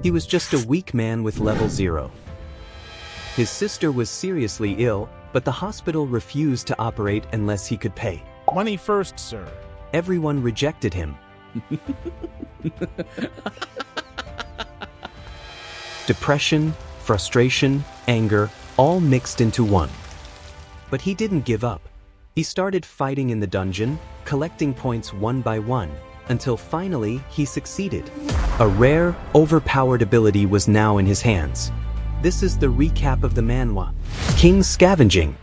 He was just a weak man with level 0. His sister was seriously ill, but the hospital refused to operate unless he could pay. Money first, sir. Everyone rejected him. Depression, frustration, anger, all mixed into one. But he didn't give up. He started fighting in the dungeon, collecting points one by one, until finally he succeeded. A rare, overpowered ability was now in his hands. This is the recap of the manhwa. King Scavenging.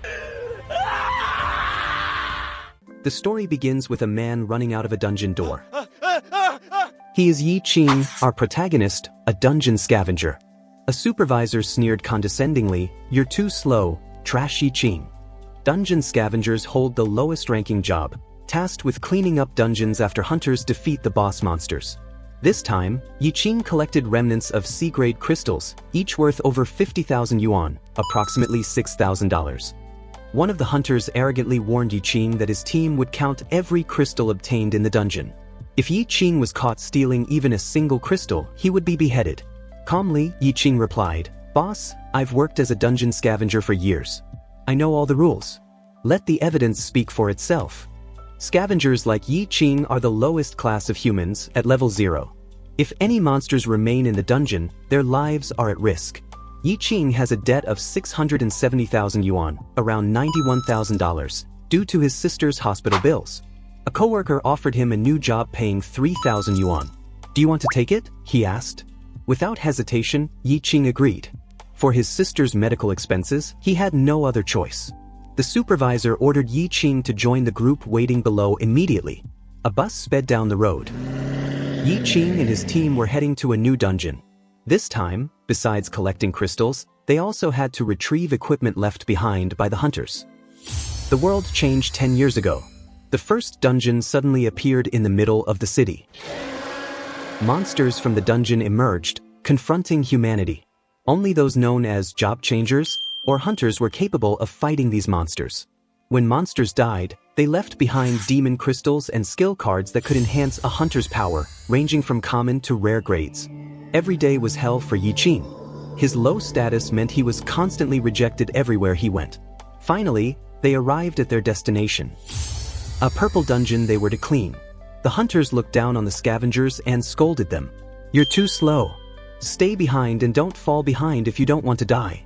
The story begins with a man running out of a dungeon door. He is Yi Qing, our protagonist, a dungeon scavenger. A supervisor sneered condescendingly, "You're too slow, trash Yi Qing." Dungeon scavengers hold the lowest ranking job, tasked with cleaning up dungeons after hunters defeat the boss monsters. This time, Yi Qing collected remnants of C-grade crystals, each worth over 50,000 yuan, approximately $6,000. One of the hunters arrogantly warned Yi Qing that his team would count every crystal obtained in the dungeon. If Yi Qing was caught stealing even a single crystal, he would be beheaded. Calmly, Yi Qing replied, "Boss, I've worked as a dungeon scavenger for years. I know all the rules. Let the evidence speak for itself." Scavengers like Yi Qing are the lowest class of humans, at level 0. If any monsters remain in the dungeon, their lives are at risk. Yi Qing has a debt of 670,000 yuan, around $91,000, due to his sister's hospital bills. A coworker offered him a new job paying 3,000 yuan. "Do you want to take it?" he asked. Without hesitation, Yi Qing agreed. For his sister's medical expenses, he had no other choice. The supervisor ordered Yi Qing to join the group waiting below immediately. A bus sped down the road. Yi Qing and his team were heading to a new dungeon. This time, besides collecting crystals, they also had to retrieve equipment left behind by the hunters. The world changed 10 years ago. The first dungeon suddenly appeared in the middle of the city. Monsters from the dungeon emerged, confronting humanity. Only those known as job changers or hunters were capable of fighting these monsters. When monsters died, they left behind demon crystals and skill cards that could enhance a hunter's power, ranging from common to rare grades. Every day was hell for Yi Qing. His low status meant he was constantly rejected everywhere he went. Finally, they arrived at their destination. A purple dungeon they were to clean. The hunters looked down on the scavengers and scolded them. "You're too slow. Stay behind and don't fall behind if you don't want to die."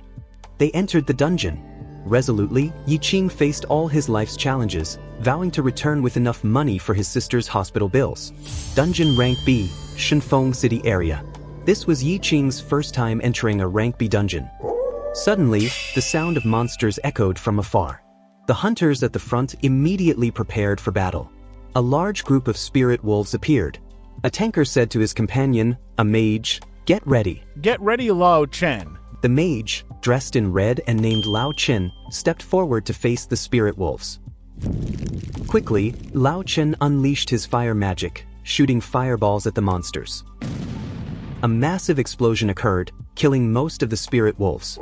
They entered the dungeon. Resolutely, Yi Qing faced all his life's challenges, vowing to return with enough money for his sister's hospital bills. Dungeon Rank B, Shenfeng City area. This was Yi Qing's first time entering a Rank B dungeon. Suddenly, the sound of monsters echoed from afar. The hunters at the front immediately prepared for battle. A large group of spirit wolves appeared. A tanker said to his companion, a mage, "Get ready." "Get ready, Lao Chen." The mage, dressed in red and named Lao Chen, stepped forward to face the spirit wolves. Quickly, Lao Chen unleashed his fire magic, shooting fireballs at the monsters. A massive explosion occurred, killing most of the spirit wolves.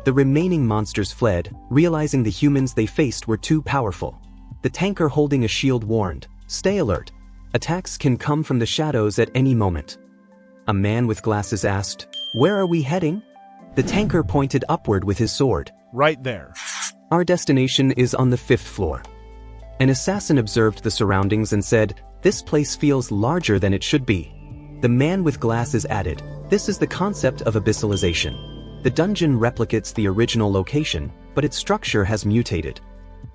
The remaining monsters fled, realizing the humans they faced were too powerful. The tanker holding a shield warned, "Stay alert. Attacks can come from the shadows at any moment." A man with glasses asked, "Where are we heading?" The tanker pointed upward with his sword. "Right there." "Our destination is on the 5th floor." An assassin observed the surroundings and said, "This place feels larger than it should be." The man with glasses added, "This is the concept of abyssalization. The dungeon replicates the original location, but its structure has mutated."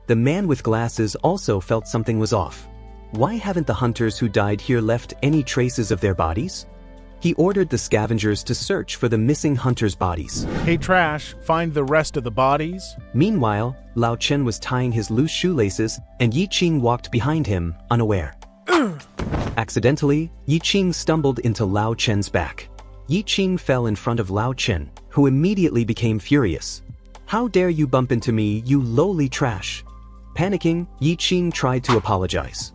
The man with glasses also felt something was off. Why haven't the hunters who died here left any traces of their bodies? He ordered the scavengers to search for the missing hunters' bodies. "Hey Trash, find the rest of the bodies." Meanwhile, Lao Chen was tying his loose shoelaces, and Yi Qing walked behind him, unaware. Accidentally, Yi Qing stumbled into Lao Chen's back. Yi Qing fell in front of Lao Chen, who immediately became furious. "How dare you bump into me, you lowly trash!" Panicking, Yi Qing tried to apologize.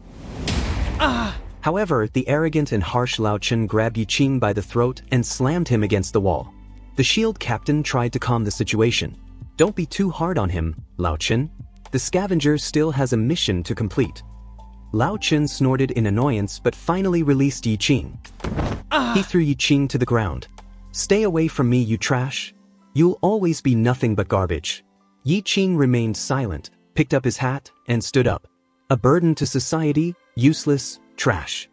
However, the arrogant and harsh Lao Chen grabbed Yi Qing by the throat and slammed him against the wall. The shield captain tried to calm the situation. "Don't be too hard on him, Lao Chen. The scavenger still has a mission to complete." Lao Chen snorted in annoyance but finally released Yi Qing. He threw Yi Qing to the ground. "Stay away from me, you trash. You'll always be nothing but garbage." Yi Qing remained silent, picked up his hat, and stood up. "A burden to society, useless, trash."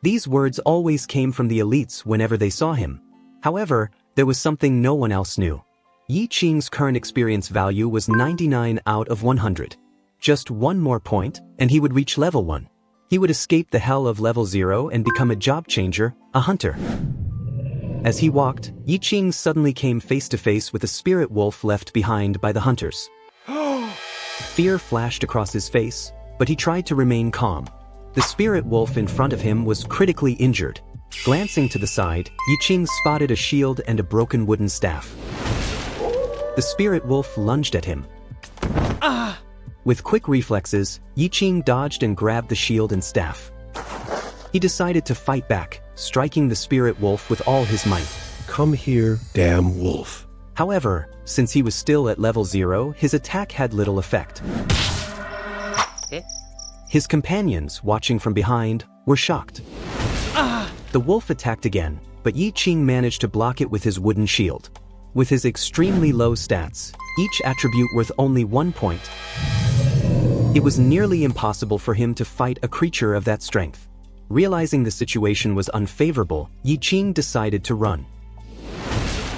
These words always came from the elites whenever they saw him. However, there was something no one else knew. Yi Qing's current experience value was 99 out of 100. Just one more point, and he would reach level 1. He would escape the hell of level 0 and become a job changer, a hunter. As he walked, Yi Qing suddenly came face to face with a spirit wolf left behind by the hunters. Fear flashed across his face, but he tried to remain calm. The spirit wolf in front of him was critically injured. Glancing to the side, Yi Qing spotted a shield and a broken wooden staff. The spirit wolf lunged at him. With quick reflexes, Yi Qing dodged and grabbed the shield and staff. He decided to fight back, striking the spirit wolf with all his might. "Come here, damn wolf." However, since he was still at level 0, his attack had little effect. His companions, watching from behind, were shocked. The wolf attacked again, but Yi Qing managed to block it with his wooden shield. With his extremely low stats, each attribute worth only 1 point, it was nearly impossible for him to fight a creature of that strength. Realizing the situation was unfavorable, Yi Qing decided to run.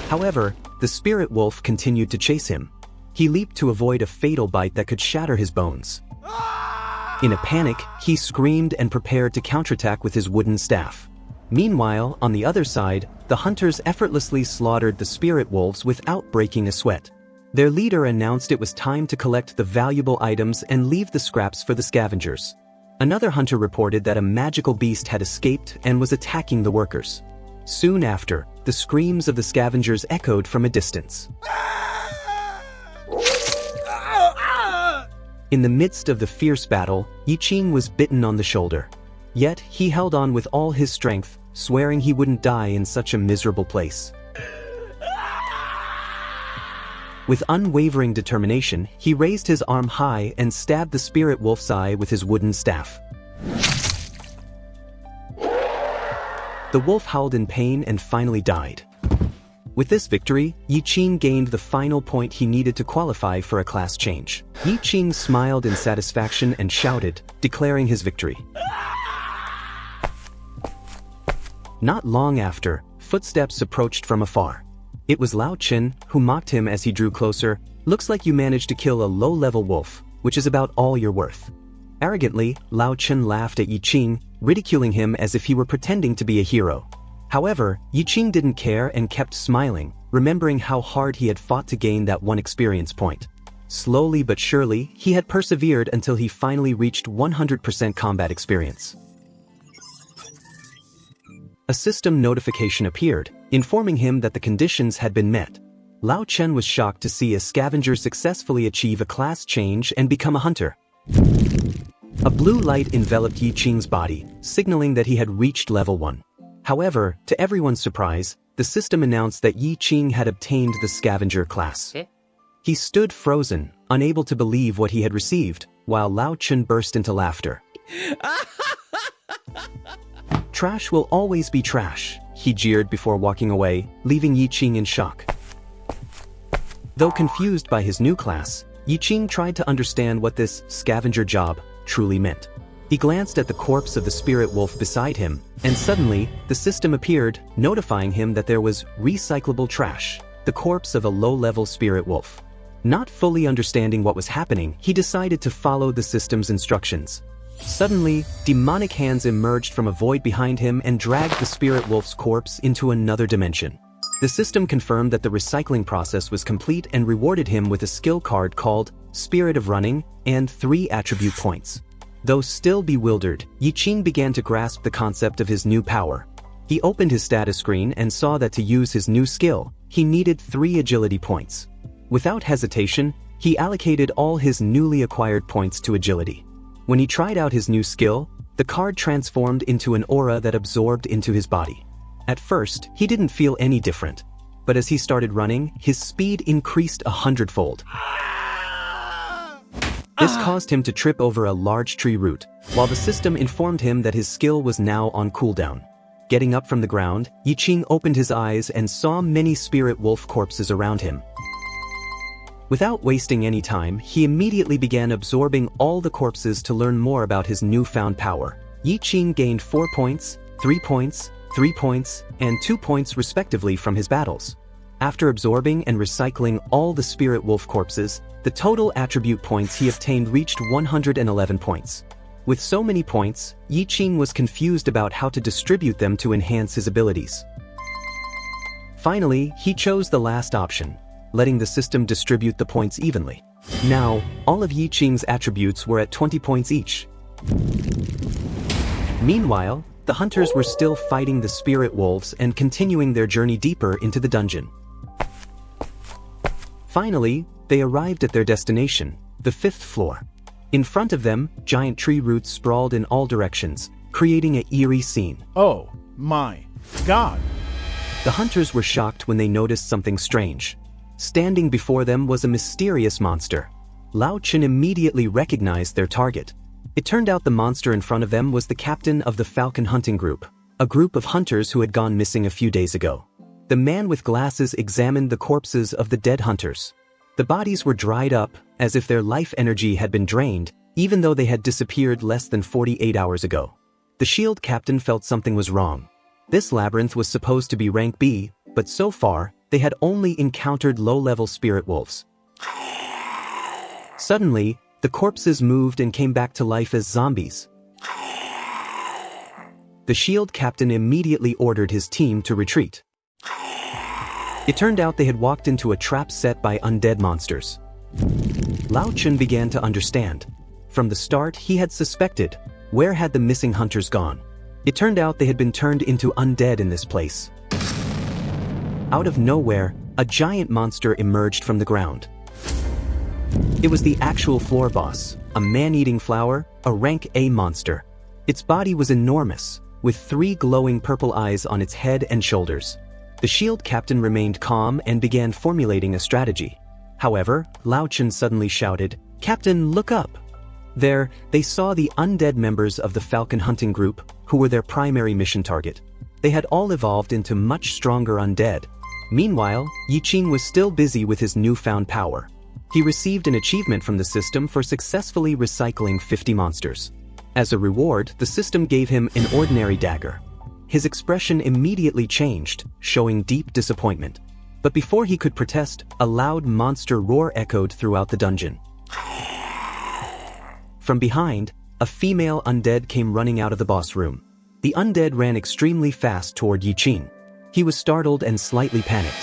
However, the spirit wolf continued to chase him. He leaped to avoid a fatal bite that could shatter his bones. In a panic, he screamed and prepared to counterattack with his wooden staff. Meanwhile, on the other side, the hunters effortlessly slaughtered the spirit wolves without breaking a sweat. Their leader announced it was time to collect the valuable items and leave the scraps for the scavengers. Another hunter reported that a magical beast had escaped and was attacking the workers. Soon after, the screams of the scavengers echoed from a distance. In the midst of the fierce battle, Yi Qing was bitten on the shoulder. Yet, he held on with all his strength, swearing he wouldn't die in such a miserable place. With unwavering determination, he raised his arm high and stabbed the spirit wolf's eye with his wooden staff. The wolf howled in pain and finally died. With this victory, Yi Qing gained the final point he needed to qualify for a class change. Yi Qing smiled in satisfaction and shouted, declaring his victory. Not long after, footsteps approached from afar. It was Lao Chen, who mocked him as he drew closer. "Looks like you managed to kill a low-level wolf, which is about all you're worth." Arrogantly, Lao Chen laughed at Yi Qing, ridiculing him as if he were pretending to be a hero. However, Yi Qing didn't care and kept smiling, remembering how hard he had fought to gain that 1 experience point. Slowly but surely, he had persevered until he finally reached 100% combat experience. A system notification appeared, informing him that the conditions had been met. Lao Chen was shocked to see a scavenger successfully achieve a class change and become a hunter. A blue light enveloped Yi Qing's body, signaling that he had reached level 1. However, to everyone's surprise, the system announced that Yi Qing had obtained the scavenger class. He stood frozen, unable to believe what he had received, while Lao Chen burst into laughter. "Trash will always be trash," he jeered before walking away, leaving Yi Qing in shock. Though confused by his new class, Yi Qing tried to understand what this scavenger job truly meant. He glanced at the corpse of the spirit wolf beside him, and suddenly, the system appeared, notifying him that there was recyclable trash, the corpse of a low-level spirit wolf. Not fully understanding what was happening, he decided to follow the system's instructions. Suddenly, demonic hands emerged from a void behind him and dragged the spirit wolf's corpse into another dimension. The system confirmed that the recycling process was complete and rewarded him with a skill card called Spirit of Running and 3 attribute points. Though still bewildered, Yi Qing began to grasp the concept of his new power. He opened his status screen and saw that to use his new skill, he needed 3 agility points. Without hesitation, he allocated all his newly acquired points to agility. When he tried out his new skill, the card transformed into an aura that absorbed into his body. At first, he didn't feel any different, but as he started running, his speed increased 100-fold. This caused him to trip over a large tree root, while the system informed him that his skill was now on cooldown. Getting up from the ground, Yiqing opened his eyes and saw many spirit wolf corpses around him. Without wasting any time, he immediately began absorbing all the corpses to learn more about his newfound power. Yiqing gained 4 points, 3 points, 3 points, and 2 points respectively from his battles. After absorbing and recycling all the spirit wolf corpses, the total attribute points he obtained reached 111 points. With so many points, Yiqing was confused about how to distribute them to enhance his abilities. Finally, he chose the last option, letting the system distribute the points evenly. Now, all of Yiqing's attributes were at 20 points each. Meanwhile, the hunters were still fighting the spirit wolves and continuing their journey deeper into the dungeon. Finally, they arrived at their destination, the 5th floor. In front of them, giant tree roots sprawled in all directions, creating an eerie scene. Oh, my God. The hunters were shocked when they noticed something strange. Standing before them was a mysterious monster. Lao Chen immediately recognized their target. It turned out the monster in front of them was the captain of the Falcon Hunting Group, a group of hunters who had gone missing a few days ago. The man with glasses examined the corpses of the dead hunters. The bodies were dried up, as if their life energy had been drained, even though they had disappeared less than 48 hours ago. The shield captain felt something was wrong. This labyrinth was supposed to be rank B, but so far, they had only encountered low-level spirit wolves. Suddenly, the corpses moved and came back to life as zombies. The shield captain immediately ordered his team to retreat. It turned out they had walked into a trap set by undead monsters. Lao Chen began to understand. From the start, he had suspected, where had the missing hunters gone? It turned out they had been turned into undead in this place. Out of nowhere, a giant monster emerged from the ground. It was the actual floor boss, a man-eating flower, a rank A monster. Its body was enormous, with 3 glowing purple eyes on its head and shoulders. The shield captain remained calm and began formulating a strategy. However, Lao Chen suddenly shouted, "Captain, look up!" There, they saw the undead members of the Falcon Hunting Group, who were their primary mission target. They had all evolved into much stronger undead. Meanwhile, Yiqing was still busy with his newfound power. He received an achievement from the system for successfully recycling 50 monsters. As a reward, the system gave him an ordinary dagger. His expression immediately changed, showing deep disappointment. But before he could protest, a loud monster roar echoed throughout the dungeon. From behind, a female undead came running out of the boss room. The undead ran extremely fast toward Yiqing. He was startled and slightly panicked.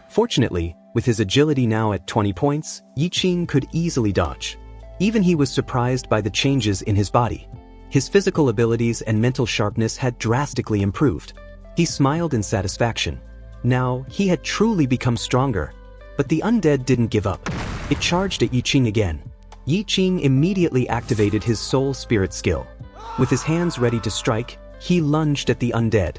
Fortunately, with his agility now at 20 points, Yiqing could easily dodge. Even he was surprised by the changes in his body. His physical abilities and mental sharpness had drastically improved. He smiled in satisfaction. Now, he had truly become stronger. But the undead didn't give up. It charged at Yiqing again. Yiqing immediately activated his soul spirit skill. With his hands ready to strike, he lunged at the undead.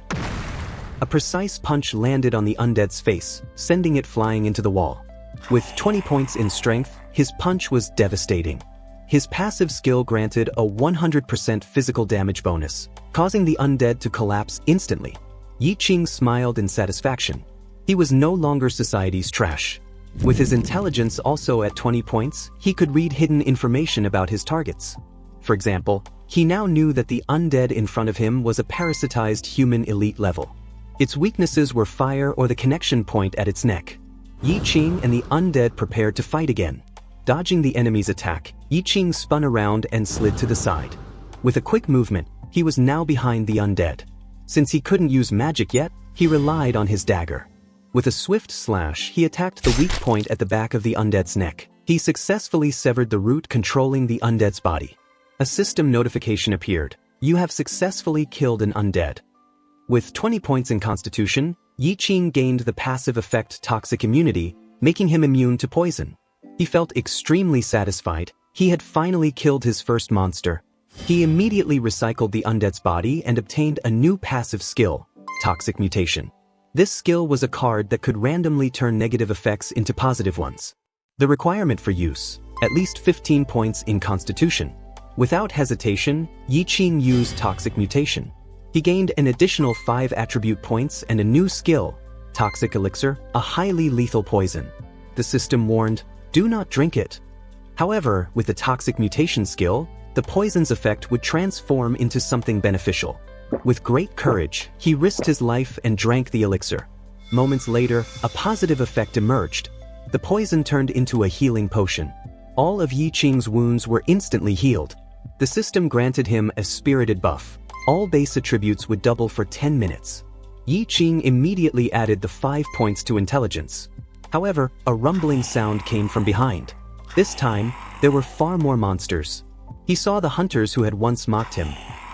A precise punch landed on the undead's face, sending it flying into the wall. With 20 points in strength, his punch was devastating. His passive skill granted a 100% physical damage bonus, causing the undead to collapse instantly. Yiqing smiled in satisfaction. He was no longer society's trash. With his intelligence also at 20 points, he could read hidden information about his targets. For example, he now knew that the undead in front of him was a parasitized human elite level. Its weaknesses were fire or the connection point at its neck. Yiqing and the undead prepared to fight again. Dodging the enemy's attack, Yiqing spun around and slid to the side. With a quick movement, he was now behind the undead. Since he couldn't use magic yet, he relied on his dagger. With a swift slash, he attacked the weak point at the back of the undead's neck. He successfully severed the root controlling the undead's body. A system notification appeared. You have successfully killed an undead. With 20 points in Constitution, Yiqing gained the passive effect Toxic Immunity, making him immune to poison. He felt extremely satisfied. He had finally killed his first monster. He immediately recycled the undead's body and obtained a new passive skill, Toxic Mutation. This skill was a card that could randomly turn negative effects into positive ones. The requirement for use: at least 15 points in Constitution. Without hesitation, Yi Qing used Toxic Mutation. He gained an additional 5 attribute points and a new skill, Toxic Elixir, a highly lethal poison. The system warned, do not drink it. However, with the Toxic Mutation skill, the poison's effect would transform into something beneficial. With great courage, he risked his life and drank the elixir. Moments later, a positive effect emerged. The poison turned into a healing potion. All of Yi Qing's wounds were instantly healed. The system granted him a spirited buff. All base attributes would double for 10 minutes. Yi Qing immediately added the 5 points to intelligence. However, a rumbling sound came from behind. This time, there were far more monsters. He saw the hunters who had once mocked him.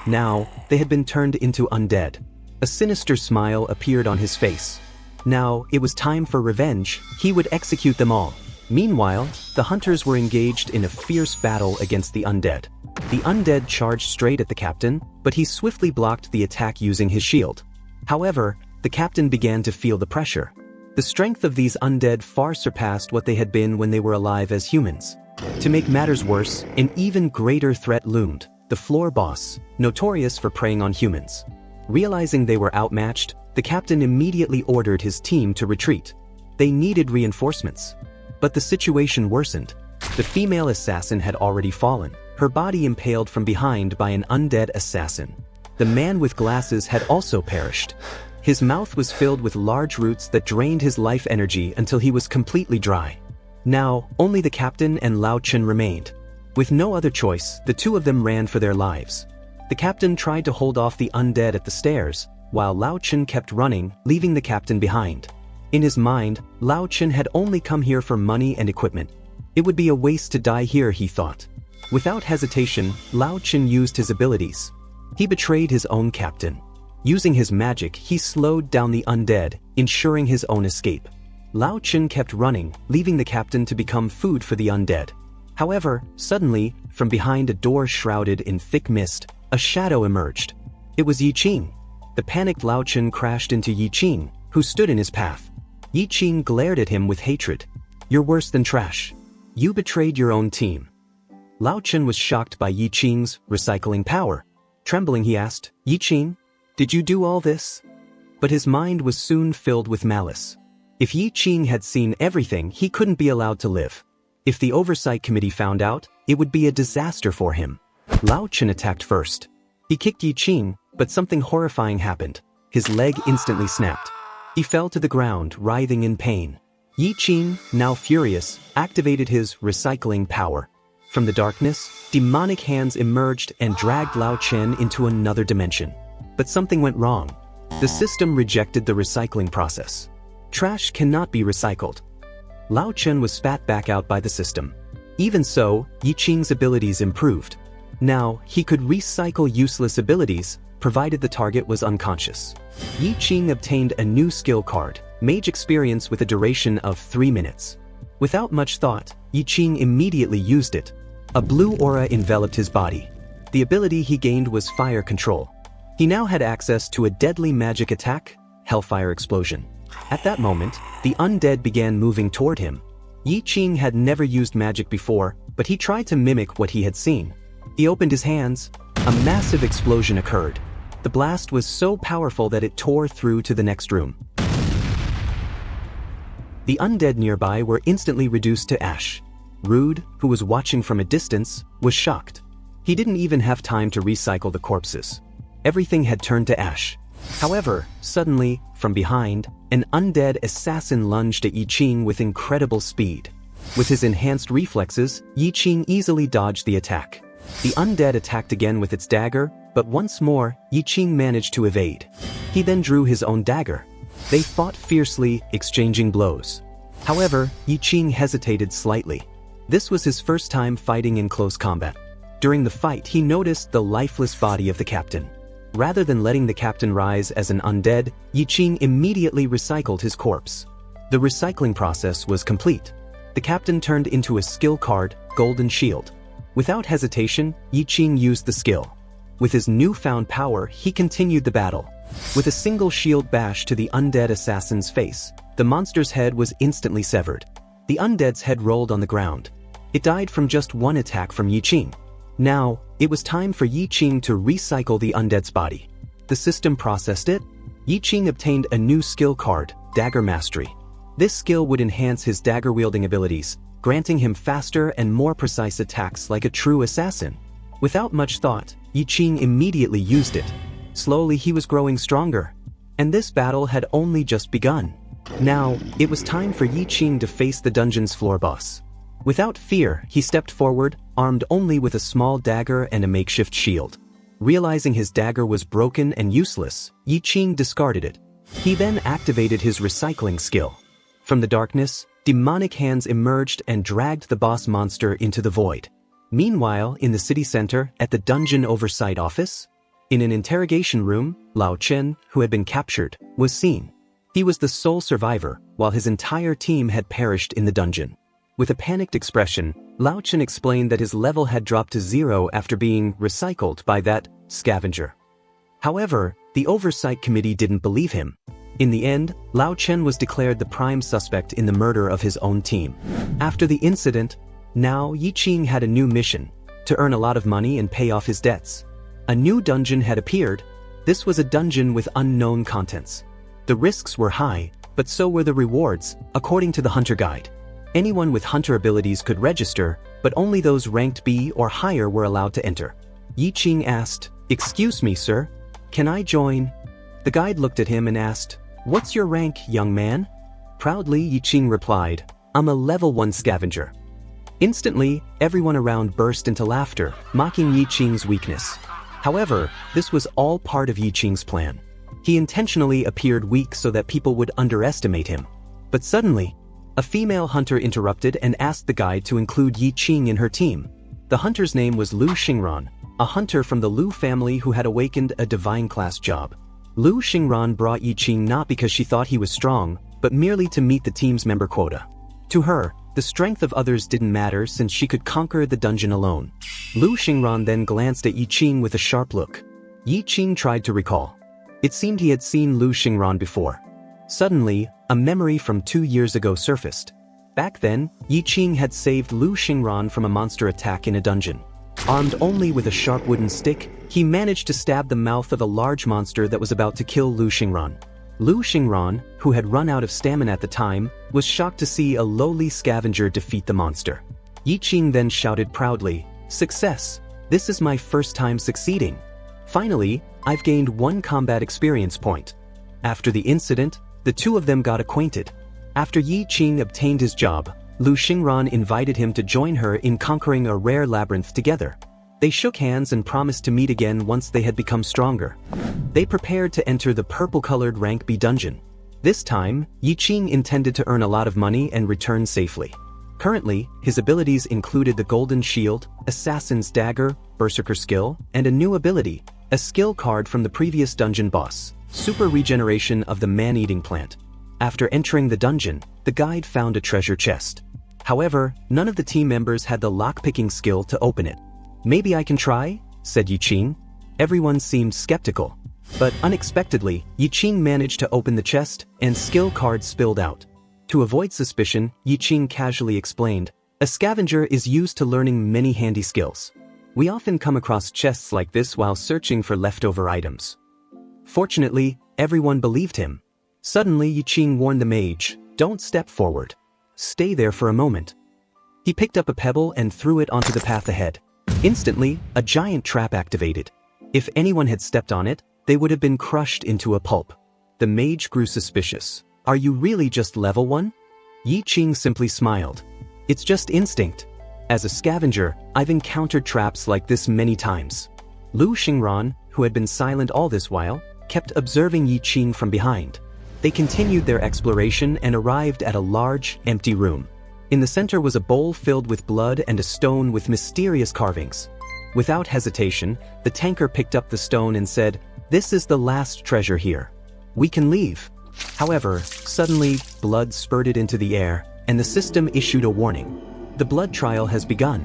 Now, they had been turned into undead. A sinister smile appeared on his face. Now, it was time for revenge. He would execute them all. Meanwhile, the hunters were engaged in a fierce battle against the undead. The undead charged straight at the captain, but he swiftly blocked the attack using his shield. However, the captain began to feel the pressure. The strength of these undead far surpassed what they had been when they were alive as humans. To make matters worse, an even greater threat loomed, the floor boss, notorious for preying on humans. Realizing they were outmatched, the captain immediately ordered his team to retreat. They needed reinforcements. But the situation worsened. The female assassin had already fallen, her body impaled from behind by an undead assassin. The man with glasses had also perished. His mouth was filled with large roots that drained his life energy until he was completely dry. Now, only the captain and Lao Chen remained. With no other choice, the two of them ran for their lives. The captain tried to hold off the undead at the stairs, while Lao Chen kept running, leaving the captain behind. In his mind, Lao Chen had only come here for money and equipment. It would be a waste to die here, he thought. Without hesitation, Lao Chen used his abilities. He betrayed his own captain. Using his magic, he slowed down the undead, ensuring his own escape. Lao Chen kept running, leaving the captain to become food for the undead. However, suddenly, from behind a door shrouded in thick mist, a shadow emerged. It was Yi Qing. The panicked Lao Chen crashed into Yi Qing, who stood in his path. Yi Qing glared at him with hatred. You're worse than trash. You betrayed your own team. Lao Chen was shocked by Yi Qing's recycling power. Trembling, he asked, Yi Qing, did you do all this? But his mind was soon filled with malice. If Yi Qing had seen everything, he couldn't be allowed to live. If the oversight committee found out, it would be a disaster for him. Lao Chen attacked first. He kicked Yi Qing, but something horrifying happened. His leg instantly snapped. He fell to the ground, writhing in pain. Yi Qing, now furious, activated his recycling power. From the darkness, demonic hands emerged and dragged Lao Chen into another dimension. But something went wrong. The system rejected the recycling process. Trash cannot be recycled. Lao Chen was spat back out by the system. Even so, Yi Qing's abilities improved. Now, he could recycle useless abilities, provided the target was unconscious. Yi Qing obtained a new skill card, Mage Experience, with a duration of 3 minutes. Without much thought, Yi Qing immediately used it. A blue aura enveloped his body. The ability he gained was Fire Control. He now had access to a deadly magic attack, Hellfire Explosion. At that moment, the undead began moving toward him. Yi Qing had never used magic before, but he tried to mimic what he had seen. He opened his hands. A massive explosion occurred. The blast was so powerful that it tore through to the next room. The undead nearby were instantly reduced to ash. Rude, who was watching from a distance, was shocked. He didn't even have time to recycle the corpses. Everything had turned to ash. However, suddenly, from behind, an undead assassin lunged at Yi Qing with incredible speed. With his enhanced reflexes, Yi Qing easily dodged the attack. The undead attacked again with its dagger, but once more, Yi Qing managed to evade. He then drew his own dagger. They fought fiercely, exchanging blows. However, Yi Qing hesitated slightly. This was his first time fighting in close combat. During the fight, he noticed the lifeless body of the captain. Rather than letting the captain rise as an undead, Yi Qing immediately recycled his corpse. The recycling process was complete. The captain turned into a skill card, Golden Shield. Without hesitation, Yi Qing used the skill. With his newfound power, he continued the battle. With a single shield bash to the undead assassin's face, the monster's head was instantly severed. The undead's head rolled on the ground. It died from just one attack from Yi Qing. Now, it was time for Yi Qing to recycle the undead's body. The system processed it. Yi Qing obtained a new skill card, Dagger Mastery. This skill would enhance his dagger-wielding abilities, granting him faster and more precise attacks like a true assassin. Without much thought, Yi Qing immediately used it. Slowly he was growing stronger. And this battle had only just begun. Now, it was time for Yi Qing to face the dungeon's floor boss. Without fear, he stepped forward, armed only with a small dagger and a makeshift shield. Realizing his dagger was broken and useless, Yi Qing discarded it. He then activated his recycling skill. From the darkness, demonic hands emerged and dragged the boss monster into the void. Meanwhile, in the city center, at the dungeon oversight office, in an interrogation room, Lao Chen, who had been captured, was seen. He was the sole survivor, while his entire team had perished in the dungeon. With a panicked expression, Lao Chen explained that his level had dropped to 0 after being recycled by that scavenger. However, the oversight committee didn't believe him. In the end, Lao Chen was declared the prime suspect in the murder of his own team. After the incident, now Yi Qing had a new mission, to earn a lot of money and pay off his debts. A new dungeon had appeared. This was a dungeon with unknown contents. The risks were high, but so were the rewards, according to the Hunter Guide. Anyone with hunter abilities could register, but only those ranked B or higher were allowed to enter. Yi Qing asked, "Excuse me, sir, can I join?" The guide looked at him and asked, "What's your rank, young man?" Proudly, Yi Qing replied, "I'm a level 1 scavenger." Instantly, everyone around burst into laughter, mocking Yi Qing's weakness. However, this was all part of Yi Qing's plan. He intentionally appeared weak so that people would underestimate him. But suddenly, a female hunter interrupted and asked the guide to include Yi Qing in her team. The hunter's name was Lu Shingron, a hunter from the Lu family who had awakened a divine class job. Lu Shingron brought Yi Qing not because she thought he was strong, but merely to meet the team's member quota. To her, the strength of others didn't matter since she could conquer the dungeon alone. Lu Shingron then glanced at Yi Qing with a sharp look. Yi Qing tried to recall. It seemed he had seen Lu Shingron before. Suddenly, a memory from 2 years ago surfaced. Back then, Yi Qing had saved Lu Shingron from a monster attack in a dungeon. Armed only with a sharp wooden stick, he managed to stab the mouth of a large monster that was about to kill Lu Shingron. Lu Shingron, who had run out of stamina at the time, was shocked to see a lowly scavenger defeat the monster. Yi Qing then shouted proudly, "Success! This is my first time succeeding. Finally, I've gained 1 combat experience point." After the incident, the two of them got acquainted. After Yi Qing obtained his job, Lu Shingron invited him to join her in conquering a rare labyrinth together. They shook hands and promised to meet again once they had become stronger. They prepared to enter the purple-colored rank B dungeon. This time, Yi Qing intended to earn a lot of money and return safely. Currently, his abilities included the Golden Shield, Assassin's Dagger, Berserker Skill, and a new ability, a skill card from the previous dungeon boss, Super Regeneration of the Man-Eating Plant. After entering the dungeon, the guide found a treasure chest. However, none of the team members had the lock-picking skill to open it. "Maybe I can try?" said Yi Qing. Everyone seemed skeptical. But unexpectedly, Yi Qing managed to open the chest, and skill cards spilled out. To avoid suspicion, Yi Qing casually explained, "A scavenger is used to learning many handy skills. We often come across chests like this while searching for leftover items." Fortunately, everyone believed him. Suddenly, Yi Qing warned the mage, "Don't step forward. Stay there for a moment." He picked up a pebble and threw it onto the path ahead. Instantly, a giant trap activated. If anyone had stepped on it, they would have been crushed into a pulp. The mage grew suspicious. "Are you really just level 1? Yi Qing simply smiled. "It's just instinct. As a scavenger, I've encountered traps like this many times." Lu Shingron, who had been silent all this while, kept observing Yi Qing from behind. They continued their exploration and arrived at a large, empty room. In the center was a bowl filled with blood and a stone with mysterious carvings. Without hesitation, the tanker picked up the stone and said, "This is the last treasure here. We can leave." However, suddenly, blood spurted into the air, and the system issued a warning. "The blood trial has begun."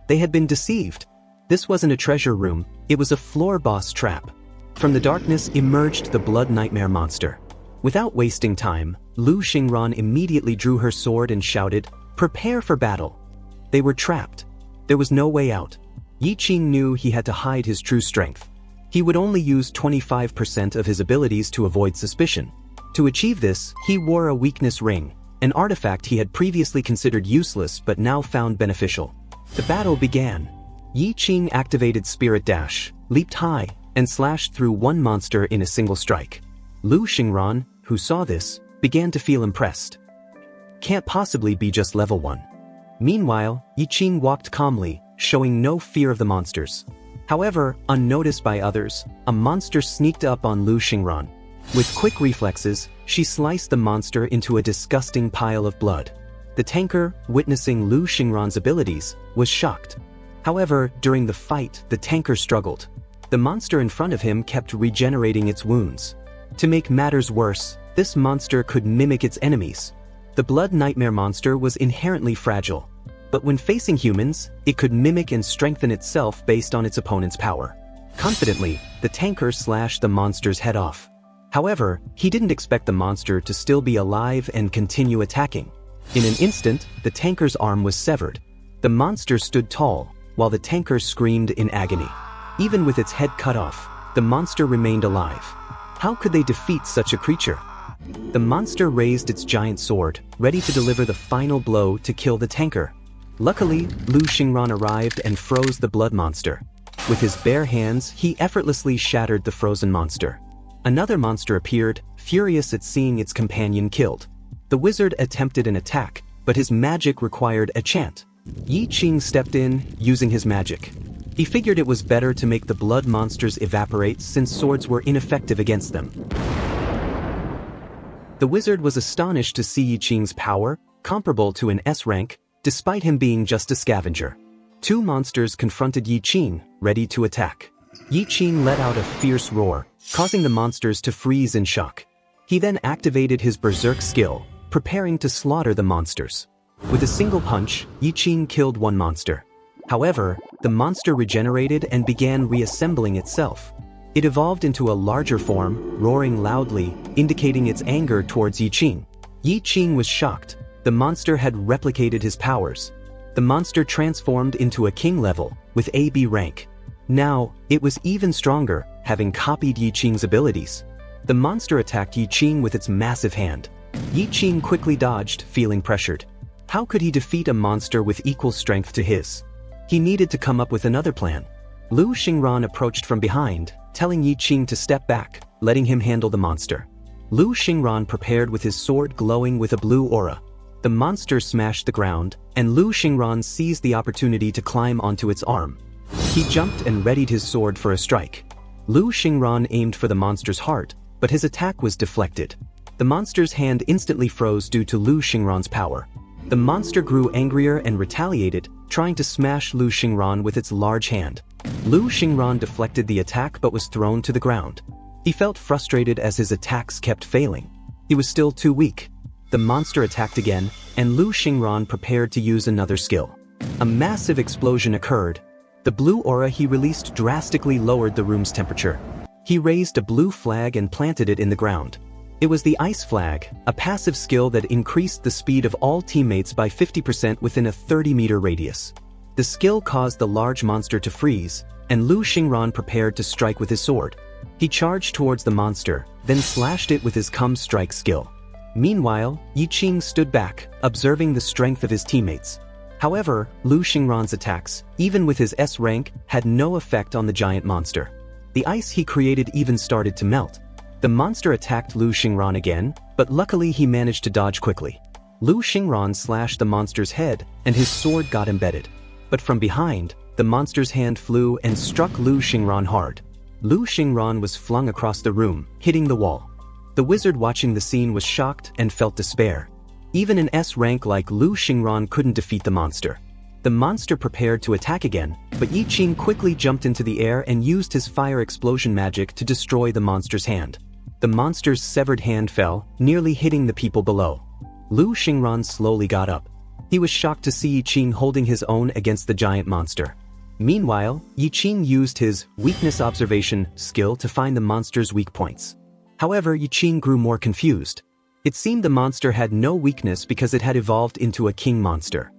They had been deceived. This wasn't a treasure room, it was a floor boss trap. From the darkness emerged the blood nightmare monster. Without wasting time, Lu Shingron immediately drew her sword and shouted, "Prepare for battle." They were trapped. There was no way out. Yi Qing knew he had to hide his true strength. He would only use 25% of his abilities to avoid suspicion. To achieve this, he wore a weakness ring, an artifact he had previously considered useless but now found beneficial. The battle began. Yi Qing activated Spirit Dash, leaped high, and slashed through one monster in a single strike. Lu Shingron, who saw this, began to feel impressed. Can't possibly be just level 1. Meanwhile, Yi Qing walked calmly, showing no fear of the monsters. However, unnoticed by others, a monster sneaked up on Lu Shingron. With quick reflexes, she sliced the monster into a disgusting pile of blood. The tanker, witnessing Lu Shingron's abilities, was shocked. However, during the fight, the tanker struggled. The monster in front of him kept regenerating its wounds. To make matters worse, this monster could mimic its enemies. The Blood Nightmare monster was inherently fragile, but when facing humans, it could mimic and strengthen itself based on its opponent's power. Confidently, the tanker slashed the monster's head off. However, he didn't expect the monster to still be alive and continue attacking. In an instant, the tanker's arm was severed. The monster stood tall, while the tanker screamed in agony. Even with its head cut off, the monster remained alive. How could they defeat such a creature? The monster raised its giant sword, ready to deliver the final blow to kill the tanker. Luckily, Lu Shingron arrived and froze the blood monster. With his bare hands, he effortlessly shattered the frozen monster. Another monster appeared, furious at seeing its companion killed. The wizard attempted an attack, but his magic required a chant. Yi Qing stepped in, using his magic. He figured it was better to make the blood monsters evaporate since swords were ineffective against them. The wizard was astonished to see Yi Qing's power, comparable to an S rank, despite him being just a scavenger. Two monsters confronted Yi Qing, ready to attack. Yi Qing let out a fierce roar, causing the monsters to freeze in shock. He then activated his berserk skill, preparing to slaughter the monsters. With a single punch, Yi Qing killed one monster. However, the monster regenerated and began reassembling itself. It evolved into a larger form, roaring loudly, indicating its anger towards Yi Qing. Yi Qing was shocked. The monster had replicated his powers. The monster transformed into a king level, with AB rank. Now, it was even stronger, having copied Yi Qing's abilities. The monster attacked Yi Qing with its massive hand. Yi Qing quickly dodged, feeling pressured. How could he defeat a monster with equal strength to his? He needed to come up with another plan. Lu Shingron approached from behind, telling Yi Qing to step back, letting him handle the monster. Lu Shingron prepared with his sword glowing with a blue aura. The monster smashed the ground, and Lu Shingron seized the opportunity to climb onto its arm. He jumped and readied his sword for a strike. Lu Shingron aimed for the monster's heart, but his attack was deflected. The monster's hand instantly froze due to Lu Shingron's power. The monster grew angrier and retaliated, trying to smash Lu Shingron with its large hand. Lu Shingron deflected the attack but was thrown to the ground. He felt frustrated as his attacks kept failing. He was still too weak. The monster attacked again, and Lu Shingron prepared to use another skill. A massive explosion occurred. The blue aura he released drastically lowered the room's temperature. He raised a blue flag and planted it in the ground. It was the Ice Flag, a passive skill that increased the speed of all teammates by 50% within a 30-meter radius. The skill caused the large monster to freeze, and Lu Shingron prepared to strike with his sword. He charged towards the monster, then slashed it with his Come Strike skill. Meanwhile, Yi Qing stood back, observing the strength of his teammates. However, Lu Shingron's attacks, even with his S rank, had no effect on the giant monster. The ice he created even started to melt. The monster attacked Lu Shingron again, but luckily he managed to dodge quickly. Lu Shingron slashed the monster's head, and his sword got embedded. But from behind, the monster's hand flew and struck Lu Shingron hard. Lu Shingron was flung across the room, hitting the wall. The wizard watching the scene was shocked and felt despair. Even an S rank like Lu Shingron couldn't defeat the monster. The monster prepared to attack again, but Yi Qing quickly jumped into the air and used his fire explosion magic to destroy the monster's hand. The monster's severed hand fell, nearly hitting the people below. Lu Shingron slowly got up. He was shocked to see Yi Qing holding his own against the giant monster. Meanwhile, Yi Qing used his weakness observation skill to find the monster's weak points. However, Yi Qing grew more confused. It seemed the monster had no weakness because it had evolved into a king monster.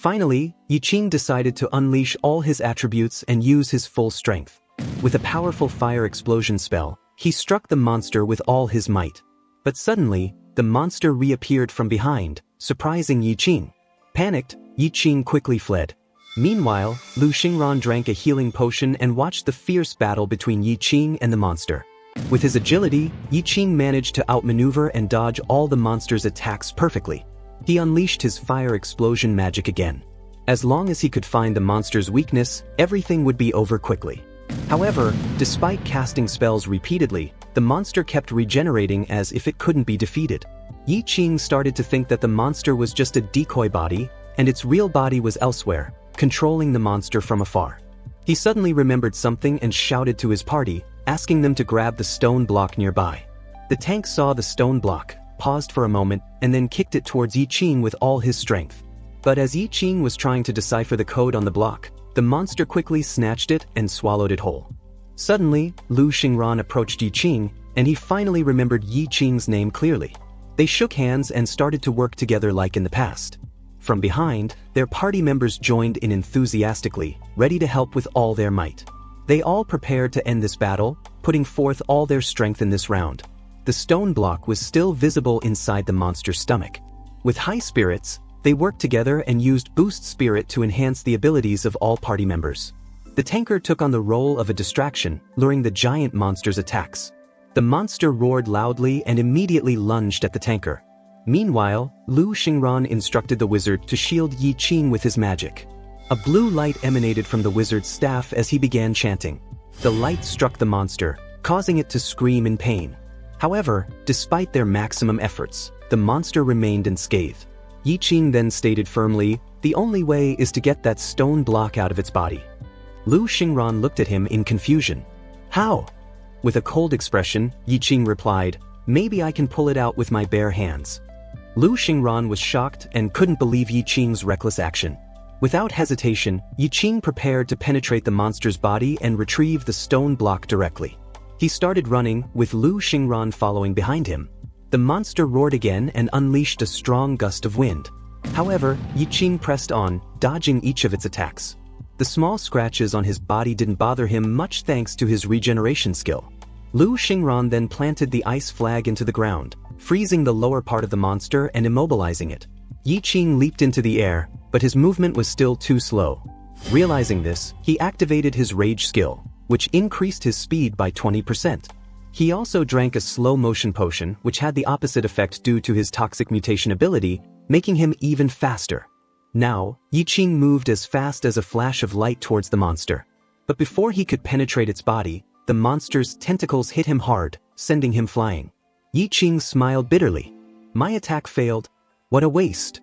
Finally, Yiqing decided to unleash all his attributes and use his full strength. With a powerful fire explosion spell, he struck the monster with all his might. But suddenly, the monster reappeared from behind, surprising Yiqing. Panicked, Yiqing quickly fled. Meanwhile, Lu Shingron drank a healing potion and watched the fierce battle between Yiqing and the monster. With his agility, Yiqing managed to outmaneuver and dodge all the monster's attacks perfectly. He unleashed his fire explosion magic again. As long as he could find the monster's weakness, everything would be over quickly. However, despite casting spells repeatedly, the monster kept regenerating as if it couldn't be defeated. Yiqing started to think that the monster was just a decoy body, and its real body was elsewhere, controlling the monster from afar. He suddenly remembered something and shouted to his party, asking them to grab the stone block nearby. The tank saw the stone block, paused for a moment, and then kicked it towards Yiqing with all his strength. But as Yiqing was trying to decipher the code on the block, the monster quickly snatched it and swallowed it whole. Suddenly, Lu Shingron approached Yiqing, and he finally remembered Yiqing's name clearly. They shook hands and started to work together like in the past. From behind, their party members joined in enthusiastically, ready to help with all their might. They all prepared to end this battle, putting forth all their strength in this round. The stone block was still visible inside the monster's stomach. With high spirits, they worked together and used boost spirit to enhance the abilities of all party members. The tanker took on the role of a distraction, luring the giant monster's attacks. The monster roared loudly and immediately lunged at the tanker. Meanwhile, Lu Shingron instructed the wizard to shield Yiqing with his magic. A blue light emanated from the wizard's staff as he began chanting. The light struck the monster, causing it to scream in pain. However, despite their maximum efforts, the monster remained unscathed. Yiqing then stated firmly, "The only way is to get that stone block out of its body." Lu Shingron looked at him in confusion. "How?" With a cold expression, Yiqing replied, "Maybe I can pull it out with my bare hands." Lu Shingron was shocked and couldn't believe Yiqing's reckless action. Without hesitation, Yiqing prepared to penetrate the monster's body and retrieve the stone block directly. He started running, with Lu Shingron following behind him. The monster roared again and unleashed a strong gust of wind. However, Yiqing pressed on, dodging each of its attacks. The small scratches on his body didn't bother him much thanks to his regeneration skill. Lu Shingron then planted the ice flag into the ground, freezing the lower part of the monster and immobilizing it. Yiqing leaped into the air, but his movement was still too slow. Realizing this, he activated his rage skill, which increased his speed by 20%. He also drank a slow motion potion which had the opposite effect due to his toxic mutation ability, making him even faster. Now, Yiqing moved as fast as a flash of light towards the monster. But before he could penetrate its body, the monster's tentacles hit him hard, sending him flying. Yiqing smiled bitterly. "My attack failed. What a waste."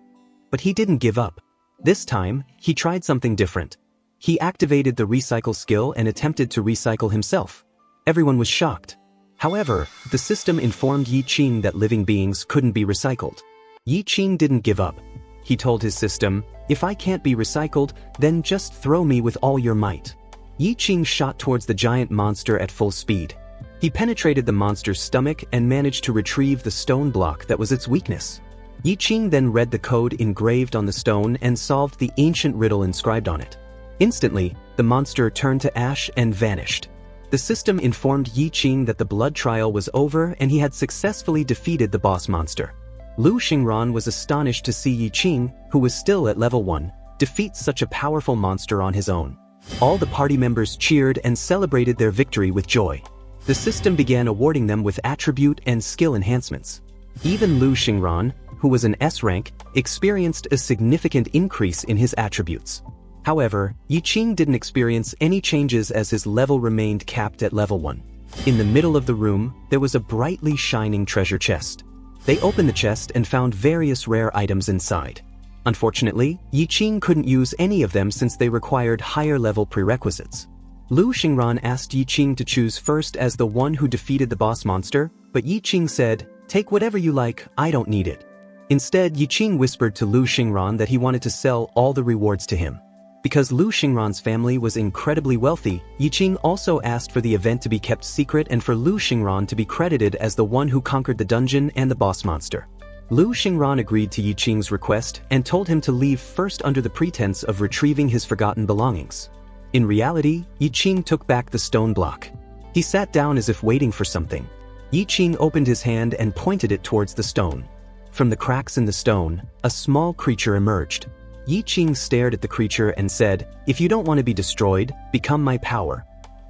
But he didn't give up. This time, he tried something different. He activated the recycle skill and attempted to recycle himself. Everyone was shocked. However, the system informed Yiqing that living beings couldn't be recycled. Yiqing didn't give up. He told his system, "If I can't be recycled, then just throw me with all your might." Yiqing shot towards the giant monster at full speed. He penetrated the monster's stomach and managed to retrieve the stone block that was its weakness. Yiqing then read the code engraved on the stone and solved the ancient riddle inscribed on it. Instantly, the monster turned to ash and vanished. The system informed Yiqing that the blood trial was over and he had successfully defeated the boss monster. Lu Shingron was astonished to see Yiqing, who was still at level 1, defeat such a powerful monster on his own. All the party members cheered and celebrated their victory with joy. The system began awarding them with attribute and skill enhancements. Even Lu Shingron, who was an S rank, experienced a significant increase in his attributes. However, Yiqing didn't experience any changes as his level remained capped at level 1. In the middle of the room, there was a brightly shining treasure chest. They opened the chest and found various rare items inside. Unfortunately, Yiqing couldn't use any of them since they required higher-level prerequisites. Lu Shingron asked Yiqing to choose first as the one who defeated the boss monster, but Yiqing said, "Take whatever you like, I don't need it." Instead, Yiqing whispered to Lu Shingron that he wanted to sell all the rewards to him. Because Lu Shingron's family was incredibly wealthy, Yiqing also asked for the event to be kept secret and for Lu Shingron to be credited as the one who conquered the dungeon and the boss monster. Lu Shingron agreed to Yi Qing's request and told him to leave first under the pretense of retrieving his forgotten belongings. In reality, Yi Qing took back the stone block. He sat down as if waiting for something. Yi Qing opened his hand and pointed it towards the stone. From the cracks in the stone, a small creature emerged. Yi Qing stared at the creature and said, "If you don't want to be destroyed, become my power."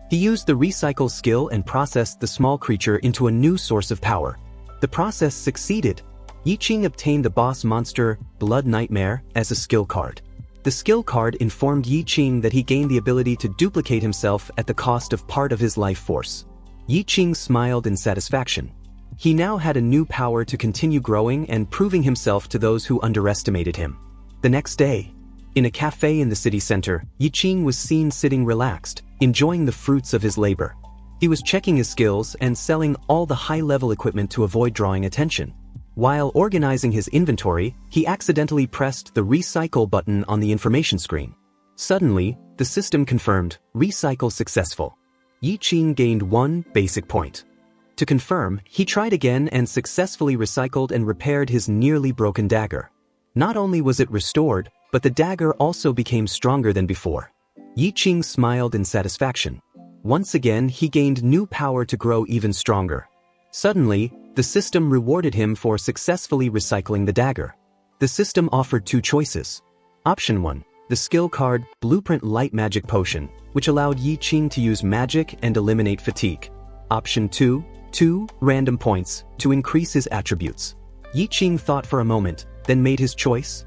He used the recycle skill and processed the small creature into a new source of power. The process succeeded. Yi Qing obtained the boss monster, Blood Nightmare, as a skill card. The skill card informed Yi Qing that he gained the ability to duplicate himself at the cost of part of his life force. Yi Qing smiled in satisfaction. He now had a new power to continue growing and proving himself to those who underestimated him. The next day, in a cafe in the city center, Yi Qing was seen sitting relaxed, enjoying the fruits of his labor. He was checking his skills and selling all the high-level equipment to avoid drawing attention. While organizing his inventory, he accidentally pressed the recycle button on the information screen. Suddenly, the system confirmed, "Recycle successful." Yi Qing gained 1 basic point. To confirm, he tried again and successfully recycled and repaired his nearly broken dagger. Not only was it restored, but the dagger also became stronger than before. Yi Qing smiled in satisfaction. Once again, he gained new power to grow even stronger. Suddenly, the system rewarded him for successfully recycling the dagger. The system offered 2 choices. Option 1, the skill card Blueprint Light Magic Potion, which allowed Yi Qing to use magic and eliminate fatigue. Option 2, 2 random points to increase his attributes. Yi Qing thought for a moment, then made his choice.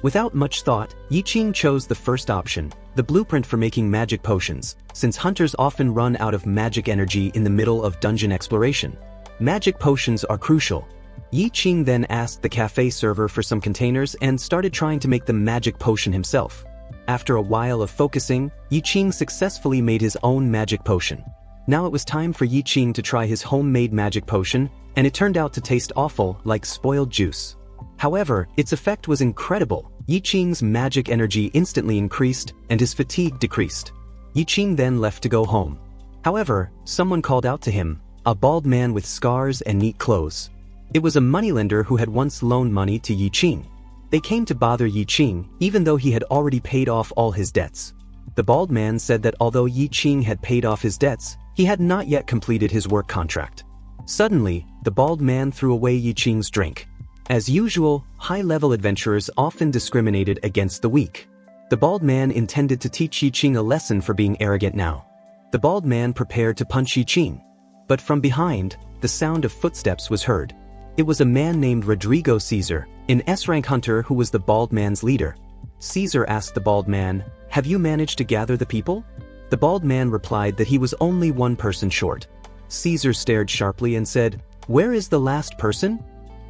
Without much thought, Yi Qing chose the first option, the blueprint for making magic potions, since hunters often run out of magic energy in the middle of dungeon exploration. Magic potions are crucial. Yi Qing then asked the cafe server for some containers and started trying to make the magic potion himself. After a while of focusing, Yi Qing successfully made his own magic potion. Now it was time for Yi Qing to try his homemade magic potion, and it turned out to taste awful, like spoiled juice. However, its effect was incredible. Yi Qing's magic energy instantly increased, and his fatigue decreased. Yi Qing then left to go home. However, someone called out to him, a bald man with scars and neat clothes. It was a moneylender who had once loaned money to Yi Qing. They came to bother Yi Qing, even though he had already paid off all his debts. The bald man said that although Yi Qing had paid off his debts, he had not yet completed his work contract. Suddenly, the bald man threw away Yi Qing's drink. As usual, high-level adventurers often discriminated against the weak. The bald man intended to teach Yi Qing a lesson for being arrogant now. The bald man prepared to punch Yi Qing. But from behind, the sound of footsteps was heard. It was a man named Rodrigo Caesar, an S-rank hunter who was the bald man's leader. Caesar asked the bald man, "Have you managed to gather the people?" The bald man replied that he was only 1 person short. Caesar stared sharply and said, "Where is the last person?"